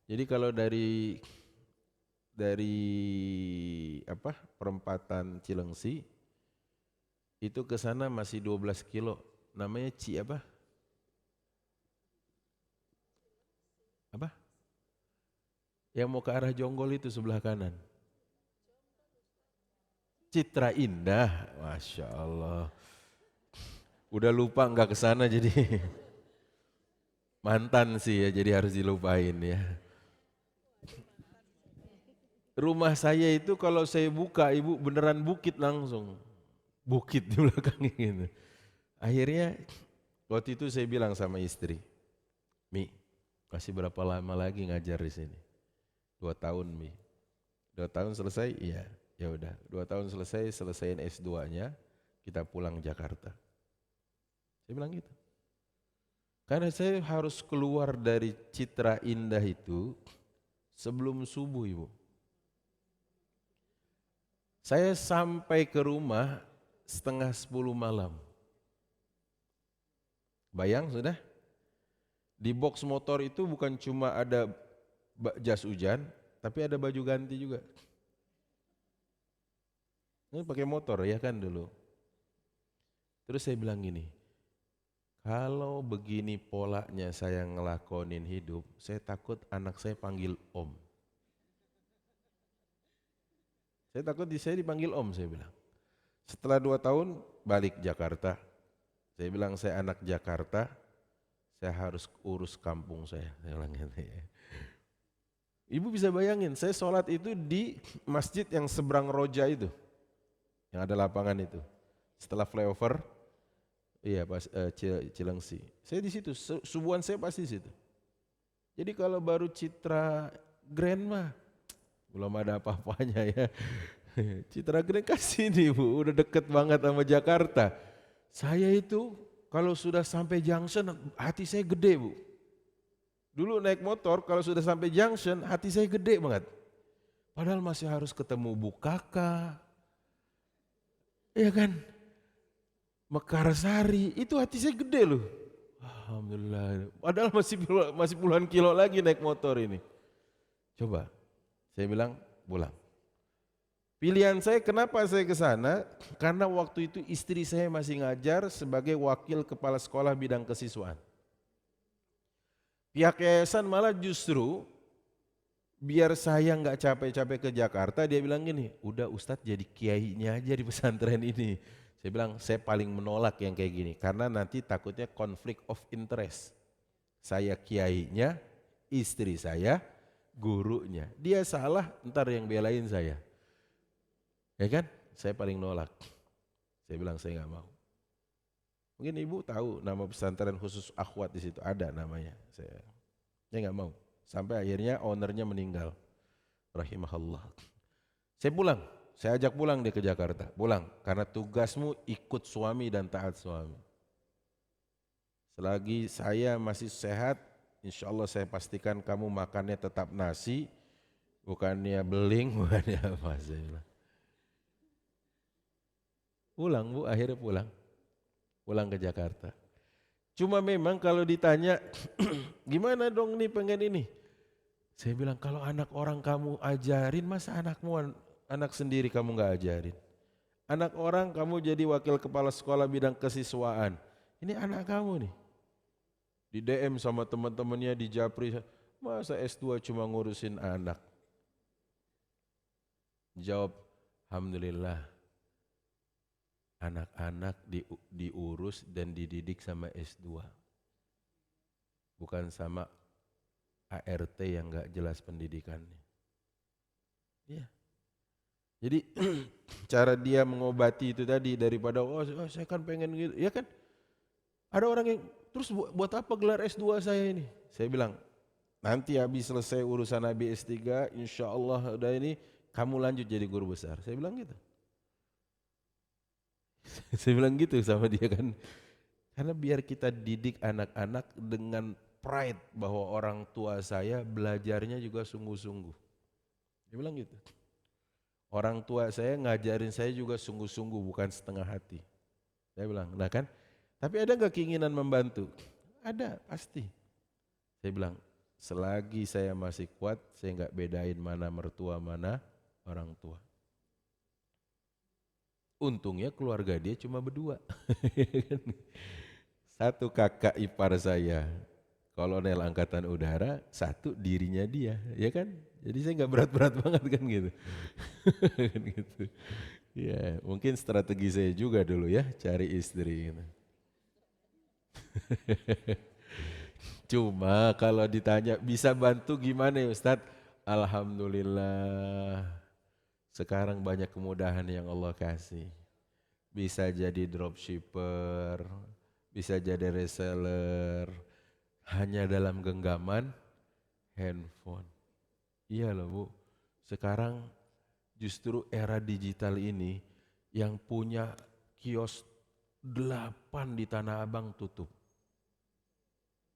Jadi kalau dari perempatan Cilengsi itu ke sana masih 12 kilo. Namanya apa? Yang mau ke arah Jonggol itu sebelah kanan. Citra Indah, Masya Allah. Udah lupa nggak ke sana jadi mantan sih ya, jadi harus dilupain ya. Rumah saya itu kalau saya buka, ibu beneran bukit langsung. Bukit di belakangnya gitu. Akhirnya waktu itu saya bilang sama istri, Mi, masih berapa lama lagi ngajar di sini? 2 tahun, Mi. 2 tahun selesai? Iya. Ya udah, 2 tahun selesai, selesaiin S2-nya, kita pulang Jakarta. Saya bilang gitu. Karena saya harus keluar dari Citra Indah itu sebelum subuh, Ibu. Saya sampai ke rumah setengah 10 malam. Bayang sudah? Di box motor itu bukan cuma ada jas hujan, tapi ada baju ganti juga. Ini pakai motor ya kan dulu. Terus saya bilang gini, kalau begini polanya saya ngelakonin hidup, saya takut anak saya panggil om. Saya takut saya dipanggil om, saya bilang. Setelah 2 tahun balik Jakarta. Saya bilang saya anak Jakarta, saya harus urus kampung saya. Saya bilang gitu ya. Ibu bisa bayangin, saya sholat itu di masjid yang seberang Roja itu. Yang ada lapangan itu. Setelah flyover, iya pas Cilengsi. Saya di situ, subuhan saya pasti di situ. Jadi kalau baru Citra Grand mah belum ada apa-apanya ya. Citra Grand kasih nih Bu, udah deket banget sama Jakarta. Saya itu kalau sudah sampai junction hati saya gede Bu. Dulu naik motor kalau sudah sampai junction hati saya gede banget. Padahal masih harus ketemu Bu Kakak. Iya kan? Mekarsari, itu hati saya gede loh. Alhamdulillah. Padahal masih puluhan kilo lagi naik motor ini. Coba, saya bilang pulang. Pilihan saya kenapa saya ke sana? Karena waktu itu istri saya masih ngajar sebagai wakil kepala sekolah bidang kesiswaan. Pihak yayasan malah justru biar saya nggak capek-capek ke Jakarta, dia bilang gini, udah Ustadz jadi kiainya aja di pesantren ini. Saya bilang saya paling menolak yang kayak gini karena nanti takutnya konflik of interest. Saya kiainya, istri saya gurunya. Dia salah, ntar yang belain saya. Ya kan? Saya paling nolak. Saya bilang saya nggak mau. Mungkin ibu tahu nama pesantren khusus akhwat di situ ada namanya. Saya nggak mau. Sampai akhirnya ownernya meninggal. Rahimahullah. Saya pulang. Saya ajak pulang dia ke Jakarta. Pulang. Karena tugasmu ikut suami dan taat suami. Selagi saya masih sehat, insya Allah saya pastikan kamu makannya tetap nasi. Bukannya beling, bukannya apa. Saya bilang. Pulang Bu, akhirnya pulang. Pulang ke Jakarta. Cuma memang kalau ditanya, gimana dong nih pengen ini? Saya bilang kalau anak orang kamu ajarin, masa anak sendiri kamu gak ajarin? Anak orang kamu jadi wakil kepala sekolah bidang kesiswaan. Ini anak kamu nih. Di DM sama teman-temannya di Japri, masa S2 cuma ngurusin anak? Jawab, alhamdulillah. Anak-anak diurus dan dididik sama S2. Bukan sama ART yang gak jelas pendidikannya. Ya. Jadi cara dia mengobati itu tadi daripada saya kan pengen gitu. Ya kan? Ada orang yang terus buat apa gelar S2 saya ini? Saya bilang nanti habis selesai urusan habis S3 insya Allah udah ini kamu lanjut jadi guru besar. Saya bilang gitu. Saya bilang gitu sama dia kan. Karena biar kita didik anak-anak dengan pride bahwa orang tua saya belajarnya juga sungguh-sungguh. Dia bilang gitu. Orang tua saya ngajarin saya juga sungguh-sungguh bukan setengah hati. Saya bilang, nah kan. Tapi ada gak keinginan membantu? Ada, pasti. Saya bilang, selagi saya masih kuat, saya gak bedain mana mertua, mana orang tua. Untungnya keluarga dia cuma berdua. Satu kakak ipar saya, kolonel angkatan udara, satu dirinya dia, ya kan? Jadi saya nggak berat-berat banget kan gitu. Kan gitu. Ya, mungkin strategi saya juga dulu ya, cari istri gitu. Cuma kalau ditanya bisa bantu gimana ya Ustadz? Alhamdulillah sekarang banyak kemudahan yang Allah kasih. Bisa jadi dropshipper, bisa jadi reseller, hanya dalam genggaman handphone. Iya loh Bu, sekarang justru era digital ini yang punya kios 8 di Tanah Abang tutup.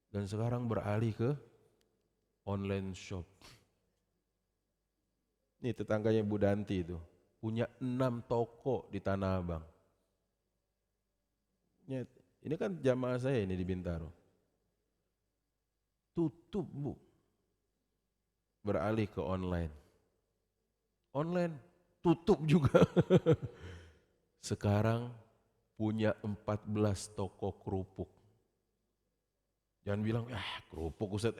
Dan sekarang beralih ke online shop. Ini tetangganya Bu Danti itu, punya 6 toko di Tanah Abang. Ini kan jamaah saya ini di Bintaro. Tutup Bu, beralih ke online. Online tutup juga. Sekarang punya 14 toko kerupuk. Jangan bilang, kerupuk Ustaz.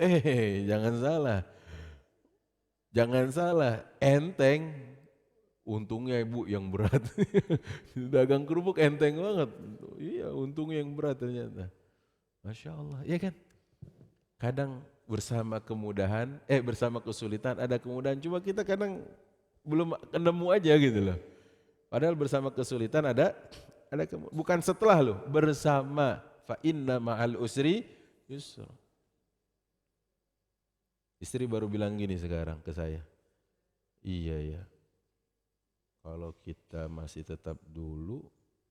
Jangan salah. Jangan salah, enteng. Untungnya Ibu yang berat. Dagang kerupuk enteng banget. Iya, untungnya yang berat ternyata. Masya Allah, ya kan? Kadang bersama kemudahan, bersama kesulitan ada kemudahan. Cuma kita kadang belum ketemu aja gitu loh. Padahal bersama kesulitan ada bukan setelah loh, bersama. Fa inna ma'al usri yusra. Istri baru bilang gini sekarang ke saya, iya ya, kalau kita masih tetap dulu,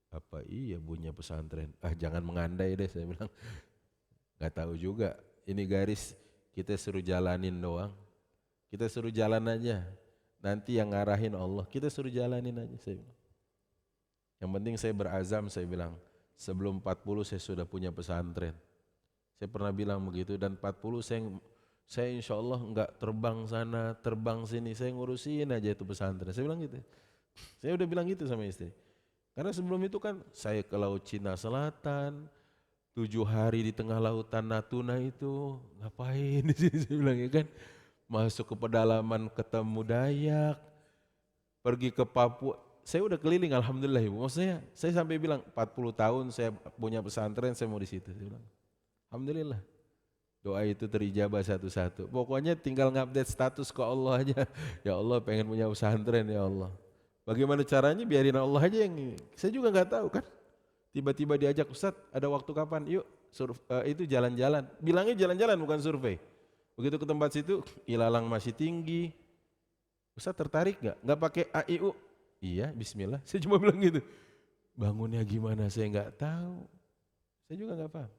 apa iya punya pesantren? Jangan mengandai deh, saya bilang. Gak tahu juga, ini garis kita suruh jalanin doang. Kita suruh jalan aja, nanti yang ngarahin Allah, kita suruh jalanin aja, saya bilang. Yang penting saya berazam, saya bilang, sebelum 40 saya sudah punya pesantren. Saya pernah bilang begitu, dan 40 saya insya Allah enggak terbang sana, terbang sini, saya ngurusin aja itu pesantren. Saya bilang gitu. Saya udah bilang gitu sama istri. Karena sebelum itu kan saya ke Laut Cina Selatan, 7 hari di tengah lautan Natuna itu, ngapain di sini saya bilang ya kan. Masuk ke pedalaman ketemu Dayak, pergi ke Papua. Saya udah keliling alhamdulillah Ibu. Maksudnya saya sampai bilang 40 tahun saya punya pesantren, saya mau di situ. Saya bilang, alhamdulillah. Doa itu terijabah satu-satu. Pokoknya tinggal ngupdate status ke Allah aja. Ya Allah pengen punya pesantren ya Allah. Bagaimana caranya biarin Allah aja yang saya juga nggak tahu kan. Tiba-tiba diajak Ustadz ada waktu kapan? Yuk itu jalan-jalan. Bilangnya jalan-jalan bukan survei. Begitu ke tempat situ ilalang masih tinggi. Ustadz tertarik nggak? Nggak pakai AIU? Iya Bismillah. Saya cuma bilang gitu. Bangunnya gimana saya nggak tahu. Saya juga nggak paham.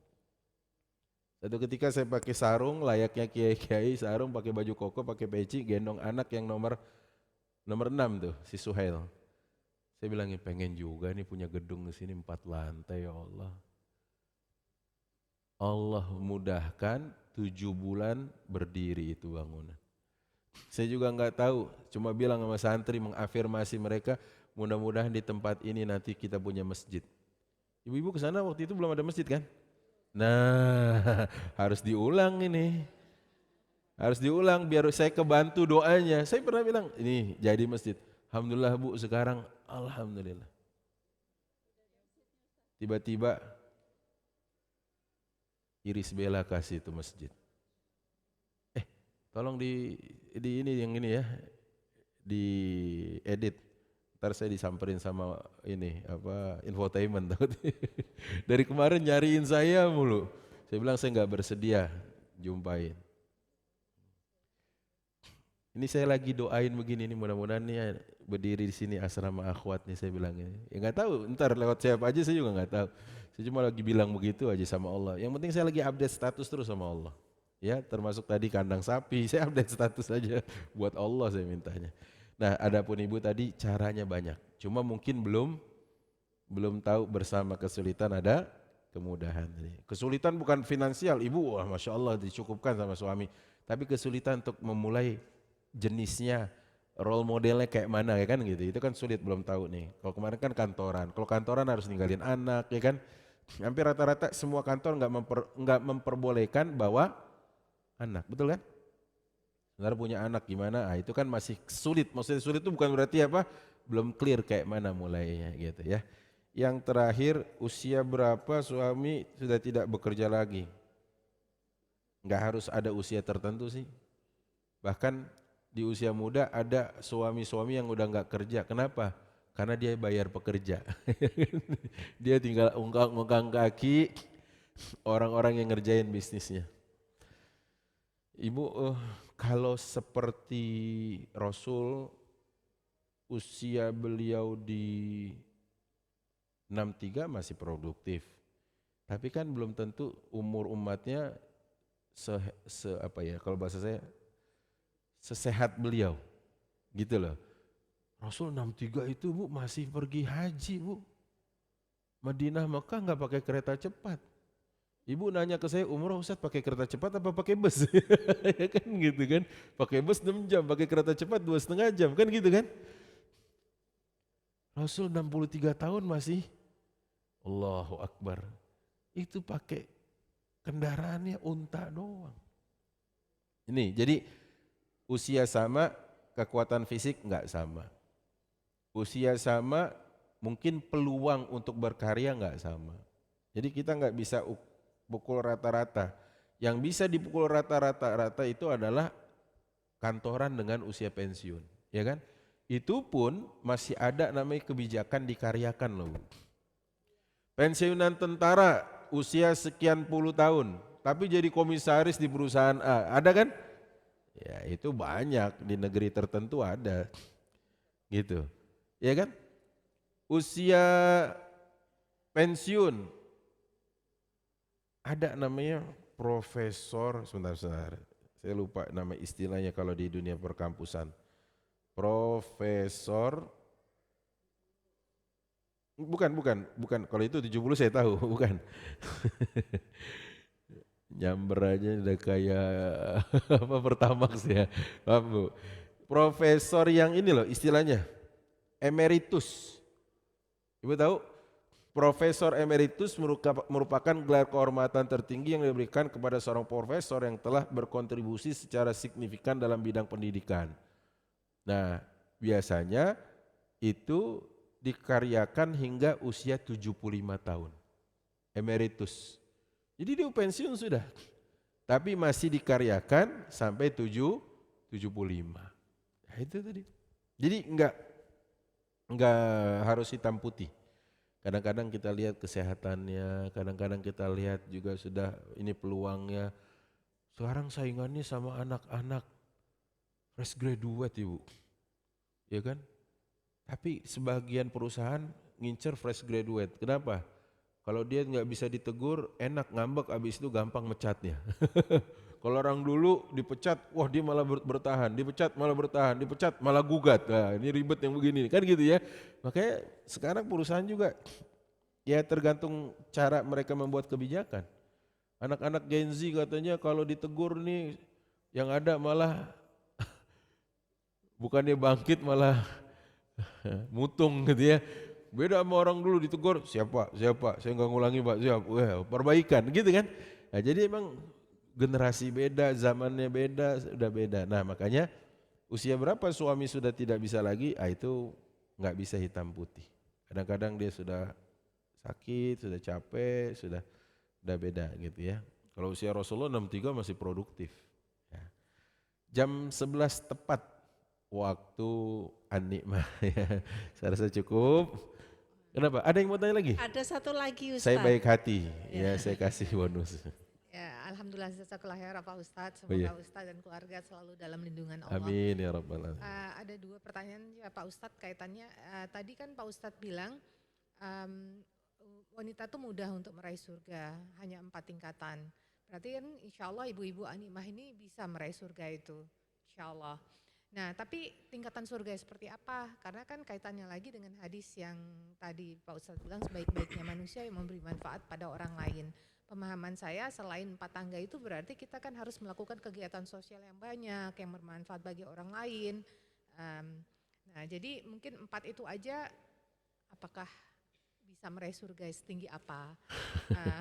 Satu ketika saya pakai sarung, layaknya kiai-kiai, sarung pakai baju koko, pakai peci, gendong anak yang nomor 6 tuh, si Suhail. Saya bilangin pengen juga nih punya gedung di sini 4 lantai ya Allah. Allah mudahkan 7 bulan berdiri itu bangunan. Saya juga nggak tahu, cuma bilang sama santri mengafirmasi mereka, mudah-mudahan di tempat ini nanti kita punya masjid. Ibu-ibu ke sana waktu itu belum ada masjid kan? Nah, harus diulang ini. Harus diulang biar saya kebantu doanya. Saya pernah bilang, ini jadi masjid. Alhamdulillah Bu, sekarang alhamdulillah. Tiba-tiba Iris Bella kasih itu masjid. Tolong di ini yang ini ya. Di edit. Ntar saya disamperin sama ini infotainment. Dari kemarin nyariin saya mulu. Saya bilang saya nggak bersedia jumpain. Ini saya lagi doain begini nih, mudah-mudahan nih ya, berdiri di sini asrama akhwat nih saya bilang ini. Ya nggak tahu, ntar lewat siapa aja saya juga nggak tahu. Saya cuma lagi bilang begitu aja sama Allah. Yang penting saya lagi update status terus sama Allah. Ya, termasuk tadi kandang sapi, saya update status aja buat Allah saya mintanya. Nah, adapun ibu tadi caranya banyak. Cuma mungkin belum tahu bersama kesulitan ada kemudahan. Kesulitan bukan finansial, ibu wah Masya Allah dicukupkan sama suami. Tapi kesulitan untuk memulai jenisnya, role modelnya kayak mana ya kan gitu. Itu kan sulit belum tahu nih. Kalau kemarin kan kantoran, kalau kantoran harus ninggalin anak ya kan. Hampir rata-rata semua kantor nggak memperbolehkan bawa anak, betul kan? Saudara punya anak gimana? Ah, itu kan masih sulit. Maksudnya sulit itu bukan berarti apa? Belum clear kayak mana mulainya gitu ya. Yang terakhir, usia berapa suami sudah tidak bekerja lagi? Nggak harus ada usia tertentu sih. Bahkan di usia muda ada suami-suami yang udah nggak kerja. Kenapa? Karena dia bayar pekerja. Dia tinggal ungkang kaki orang-orang yang ngerjain bisnisnya. Ibu, kalau seperti Rasul, usia beliau di 63 masih produktif. Tapi kan belum tentu umur umatnya kalau bahasa saya sesehat beliau. Gitu loh. Rasul 63 itu Bu masih pergi haji Bu. Madinah Mekah nggak pakai kereta cepat. Ibu nanya ke saya, umroh Ustaz pakai kereta cepat apa pakai bus? Ya kan gitu kan. Pakai bus 6 jam, pakai kereta cepat 2,5 jam, kan gitu kan. Rasul 63 tahun masih Allahu Akbar. Itu pakai kendaraannya unta doang. Ini jadi usia sama, kekuatan fisik enggak sama. Usia sama, mungkin peluang untuk berkarya enggak sama. Jadi kita enggak bisa pukul rata-rata. Yang bisa dipukul rata-rata itu adalah kantoran dengan usia pensiun, ya kan? Itu pun masih ada namanya kebijakan dikaryakan loh. Pensiunan tentara usia sekian puluh tahun, tapi jadi komisaris di perusahaan A, ada kan? Ya itu banyak di negeri tertentu ada, gitu, ya kan? Usia pensiun ada namanya profesor, sebentar, saya lupa nama istilahnya kalau di dunia perkampusan. Profesor, bukan, kalau itu 70 saya tahu, bukan. Nyamber aja udah kayak apa Pertamax ya, paham Bu? Profesor yang ini loh istilahnya, emeritus. Ibu tahu? Profesor emeritus merupakan gelar kehormatan tertinggi yang diberikan kepada seorang profesor yang telah berkontribusi secara signifikan dalam bidang pendidikan. Nah, biasanya itu dikaryakan hingga usia 75 tahun. Emeritus. Jadi dia pensiun sudah. Tapi masih dikaryakan sampai 75. Nah, itu tadi. Jadi enggak harus hitam putih. Kadang-kadang kita lihat kesehatannya, kadang-kadang kita lihat juga sudah ini peluangnya. Sekarang saingannya sama anak-anak fresh graduate Ibu, ya kan? Tapi sebagian perusahaan ngincer fresh graduate. Kenapa? Kalau dia nggak bisa ditegur, enak ngambek, abis itu gampang mecatnya. Kalau orang dulu dipecat, wah dia malah bertahan, dipecat malah bertahan, dipecat malah gugat. Nah, ini ribet yang begini, kan gitu ya. Makanya sekarang perusahaan juga ya tergantung cara mereka membuat kebijakan. Anak-anak Gen Z katanya kalau ditegur nih yang ada malah bukannya bangkit malah mutung gitu ya. Beda sama orang dulu ditegur, siapa, saya nggak ngulangi Pak, siap, perbaikan gitu kan. Nah, jadi emang generasi beda, zamannya beda, sudah beda. Nah makanya usia berapa suami sudah tidak bisa lagi, itu nggak bisa hitam putih. Kadang-kadang dia sudah sakit, sudah capek, sudah beda gitu ya. Kalau usia Rasulullah 63 masih produktif. Ya. Jam 11 tepat waktu An-Nikmah ya. Saya rasa cukup. Kenapa? Ada yang mau tanya lagi? Ada satu lagi Ustaz. Saya baik hati, ya saya kasih bonus. Ya, alhamdulillah jazakallah khair Pak Ustadz. Semoga Ustadz dan keluarga selalu dalam lindungan Allah. Amin ya rabbal alamin. Ada dua pertanyaan ya Pak Ustadz kaitannya. Tadi kan Pak Ustadz bilang wanita itu mudah untuk meraih surga, hanya 4 tingkatan. Berarti kan insya Allah ibu-ibu An-Nikmah ini bisa meraih surga itu, insya Allah. Nah tapi tingkatan surga seperti apa? Karena kan kaitannya lagi dengan hadis yang tadi Pak Ustadz bilang sebaik-baiknya manusia yang memberi manfaat pada orang lain. Pemahaman saya selain 4 tangga itu berarti kita kan harus melakukan kegiatan sosial yang banyak, yang bermanfaat bagi orang lain. Nah jadi mungkin 4 itu aja apakah bisa meraih surga setinggi apa. Nah,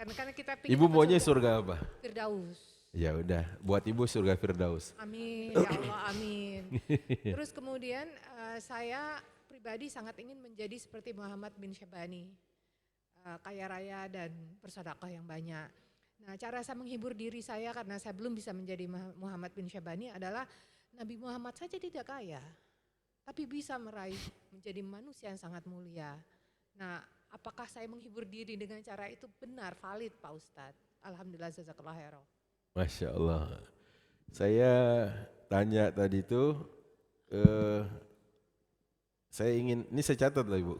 karena kita pingin Ibu apa maunya surga apa? Firdaus. Ya udah, buat ibu surga Firdaus. Amin, ya Allah, amin. Terus kemudian saya pribadi sangat ingin menjadi seperti Muhammad bin Syabani, kaya raya dan bersedekah yang banyak. Nah, cara saya menghibur diri saya karena saya belum bisa menjadi Muhammad bin Syabani adalah Nabi Muhammad saja tidak kaya, tapi bisa meraih menjadi manusia yang sangat mulia. Nah, apakah saya menghibur diri dengan cara itu benar, valid Pak Ustadz? Alhamdulillah, jazakallah khairan. Masya Allah. Saya tanya tadi itu, saya ingin, ini saya catat lah Ibu.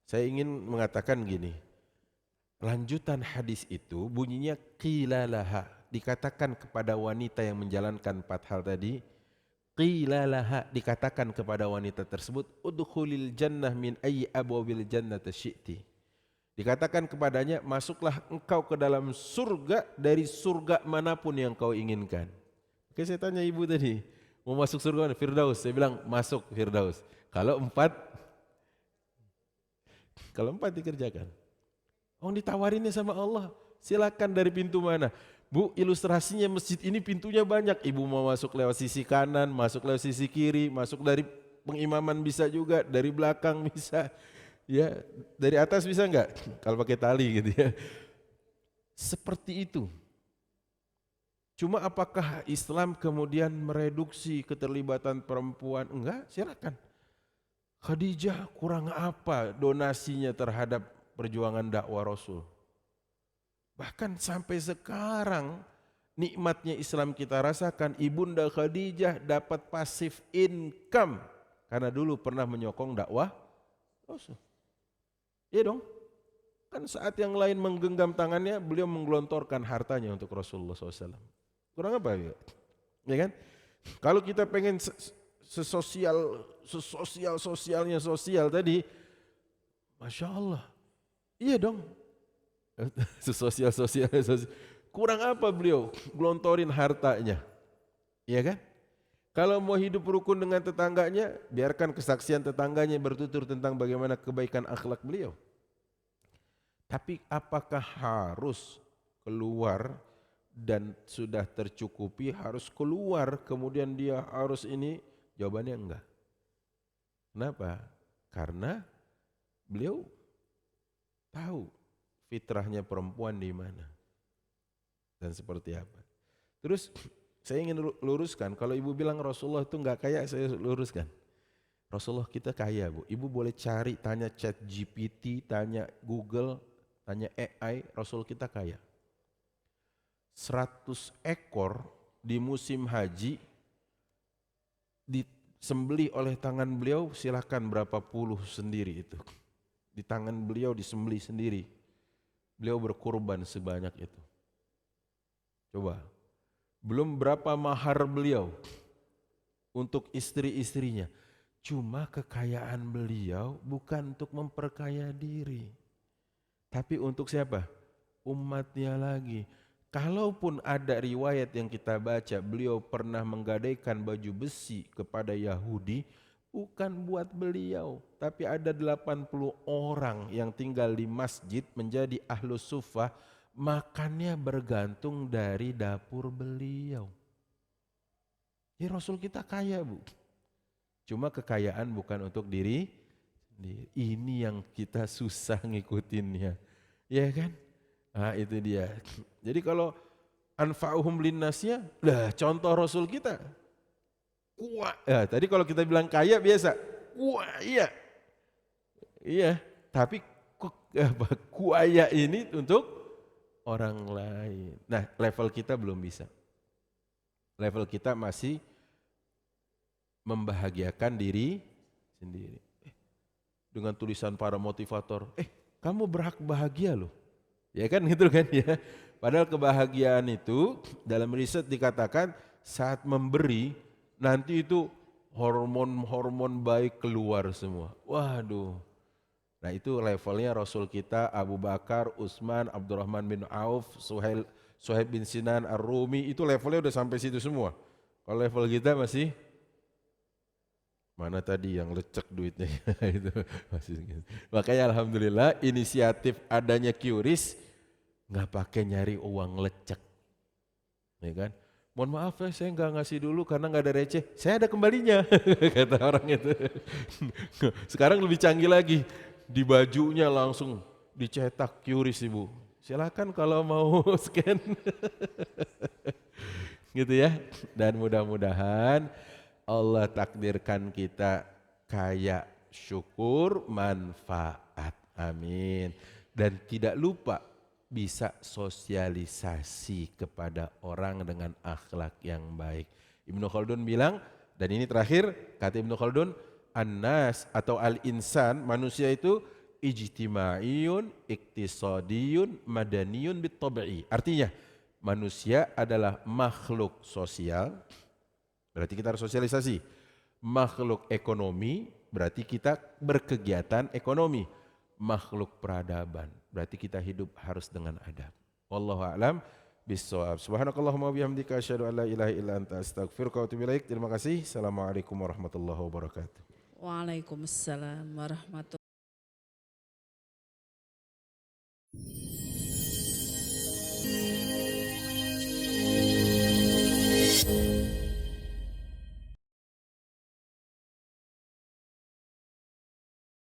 Saya ingin mengatakan gini, lanjutan hadis itu bunyinya qila laha, dikatakan kepada wanita yang menjalankan 4 hal tadi, qila laha, dikatakan kepada wanita tersebut, udkhulil jannah min ayyi abwabil jannati syi'ti. Dikatakan kepadanya, masuklah engkau ke dalam surga dari surga manapun yang kau inginkan. Oke, saya tanya ibu tadi, mau masuk surga mana? Firdaus. Saya bilang masuk Firdaus. Kalau 4 dikerjakan. Oh, ditawarinnya sama Allah, silakan dari pintu mana? Bu, ilustrasinya masjid ini pintunya banyak. Ibu mau masuk lewat sisi kanan, masuk lewat sisi kiri, masuk dari pengimaman bisa juga, dari belakang bisa. Ya, dari atas bisa enggak? Kalau pakai tali gitu ya. Seperti itu. Cuma apakah Islam kemudian mereduksi keterlibatan perempuan? Enggak, silakan. Khadijah kurang apa donasinya terhadap perjuangan dakwah Rasul? Bahkan sampai sekarang nikmatnya Islam kita rasakan, Ibunda Khadijah dapat pasif income karena dulu pernah menyokong dakwah Rasul. Iya dong, kan saat yang lain menggenggam tangannya, beliau menggelontorkan hartanya untuk Rasulullah SAW. Kurang apa ya? Ya kan? Kalau kita pengen sosialnya sosial tadi, Masya Allah, iya dong. Sosial. Kurang apa beliau gelontorin hartanya? Iya kan? Kalau mau hidup rukun dengan tetangganya, biarkan kesaksian tetangganya bertutur tentang bagaimana kebaikan akhlak beliau. Tapi apakah harus keluar dan sudah tercukupi, harus keluar kemudian dia harus ini? Jawabannya enggak. Kenapa? Karena beliau tahu fitrahnya perempuan di mana dan seperti apa. Terus saya ingin luruskan, kalau ibu bilang Rasulullah itu enggak kaya, saya luruskan. Rasulullah kita kaya Bu. Ibu boleh cari, tanya ChatGPT, tanya Google, tanya AI, Rasul kita kaya. 100 ekor di musim haji disembelih oleh tangan beliau, silakan berapa puluh sendiri itu. Di tangan beliau disembelih sendiri. Beliau berkurban sebanyak itu. Coba. Belum berapa mahar beliau untuk istri-istrinya. Cuma kekayaan beliau bukan untuk memperkaya diri. Tapi untuk siapa? Umatnya lagi. Kalaupun ada riwayat yang kita baca, beliau pernah menggadaikan baju besi kepada Yahudi, bukan buat beliau. Tapi ada 80 orang yang tinggal di masjid menjadi ahlus suffah, makannya bergantung dari dapur beliau. Ya Rasul kita kaya Bu. Cuma kekayaan bukan untuk diri sendiri. Ini yang kita susah ngikutinnya. Ya kan? Nah itu dia. Jadi kalau anfa'uhum linnasnya, lah contoh Rasul kita. Wah, ya, tadi kalau kita bilang kaya biasa. Wah iya. Iya, tapi kuaya ini untuk orang lain. Nah, level kita belum bisa. Level kita masih membahagiakan diri sendiri. Dengan tulisan para motivator, kamu berhak bahagia loh. Ya kan gitu kan ya. Padahal kebahagiaan itu dalam riset dikatakan saat memberi nanti itu hormon-hormon baik keluar semua. Waduh. Nah itu levelnya Rasul kita Abu Bakar, Utsman, Abdurrahman bin Auf, Suhaib bin Sinan Ar-Rumi, itu levelnya udah sampai situ semua. Kalau level kita masih Mana tadi yang lecek duitnya itu masih gitu. Makanya alhamdulillah inisiatif adanya QRIS nggak pakai nyari uang lecek, ya kan? Mohon maaf ya saya nggak ngasih dulu karena nggak ada receh, saya ada kembalinya kata orang itu. Sekarang lebih canggih lagi, di bajunya langsung dicetak QRIS ibu. Silakan kalau mau scan, gitu ya. Dan mudah-mudahan Allah takdirkan kita kaya syukur manfaat. Amin. Dan tidak lupa bisa sosialisasi kepada orang dengan akhlak yang baik. Ibnu Khaldun bilang, dan ini terakhir, kata Ibnu Khaldun, an-nas atau al-insan, manusia itu ijtimaiyun, iktisadiyun, madaniyun bit-tab'i. Artinya, manusia adalah makhluk sosial, berarti kita harus sosialisasi. Makhluk ekonomi, berarti kita berkegiatan ekonomi. Makhluk peradaban, berarti kita hidup harus dengan adab. Wallahu a'lam bissawab. Subhanakallahumma bihamdika asyhadu an la ilaha illa anta astaghfiruka wa atubu ilaik. Terima kasih. Assalamualaikum warahmatullahi wabarakatuh. Waalaikumsalam warahmatullahi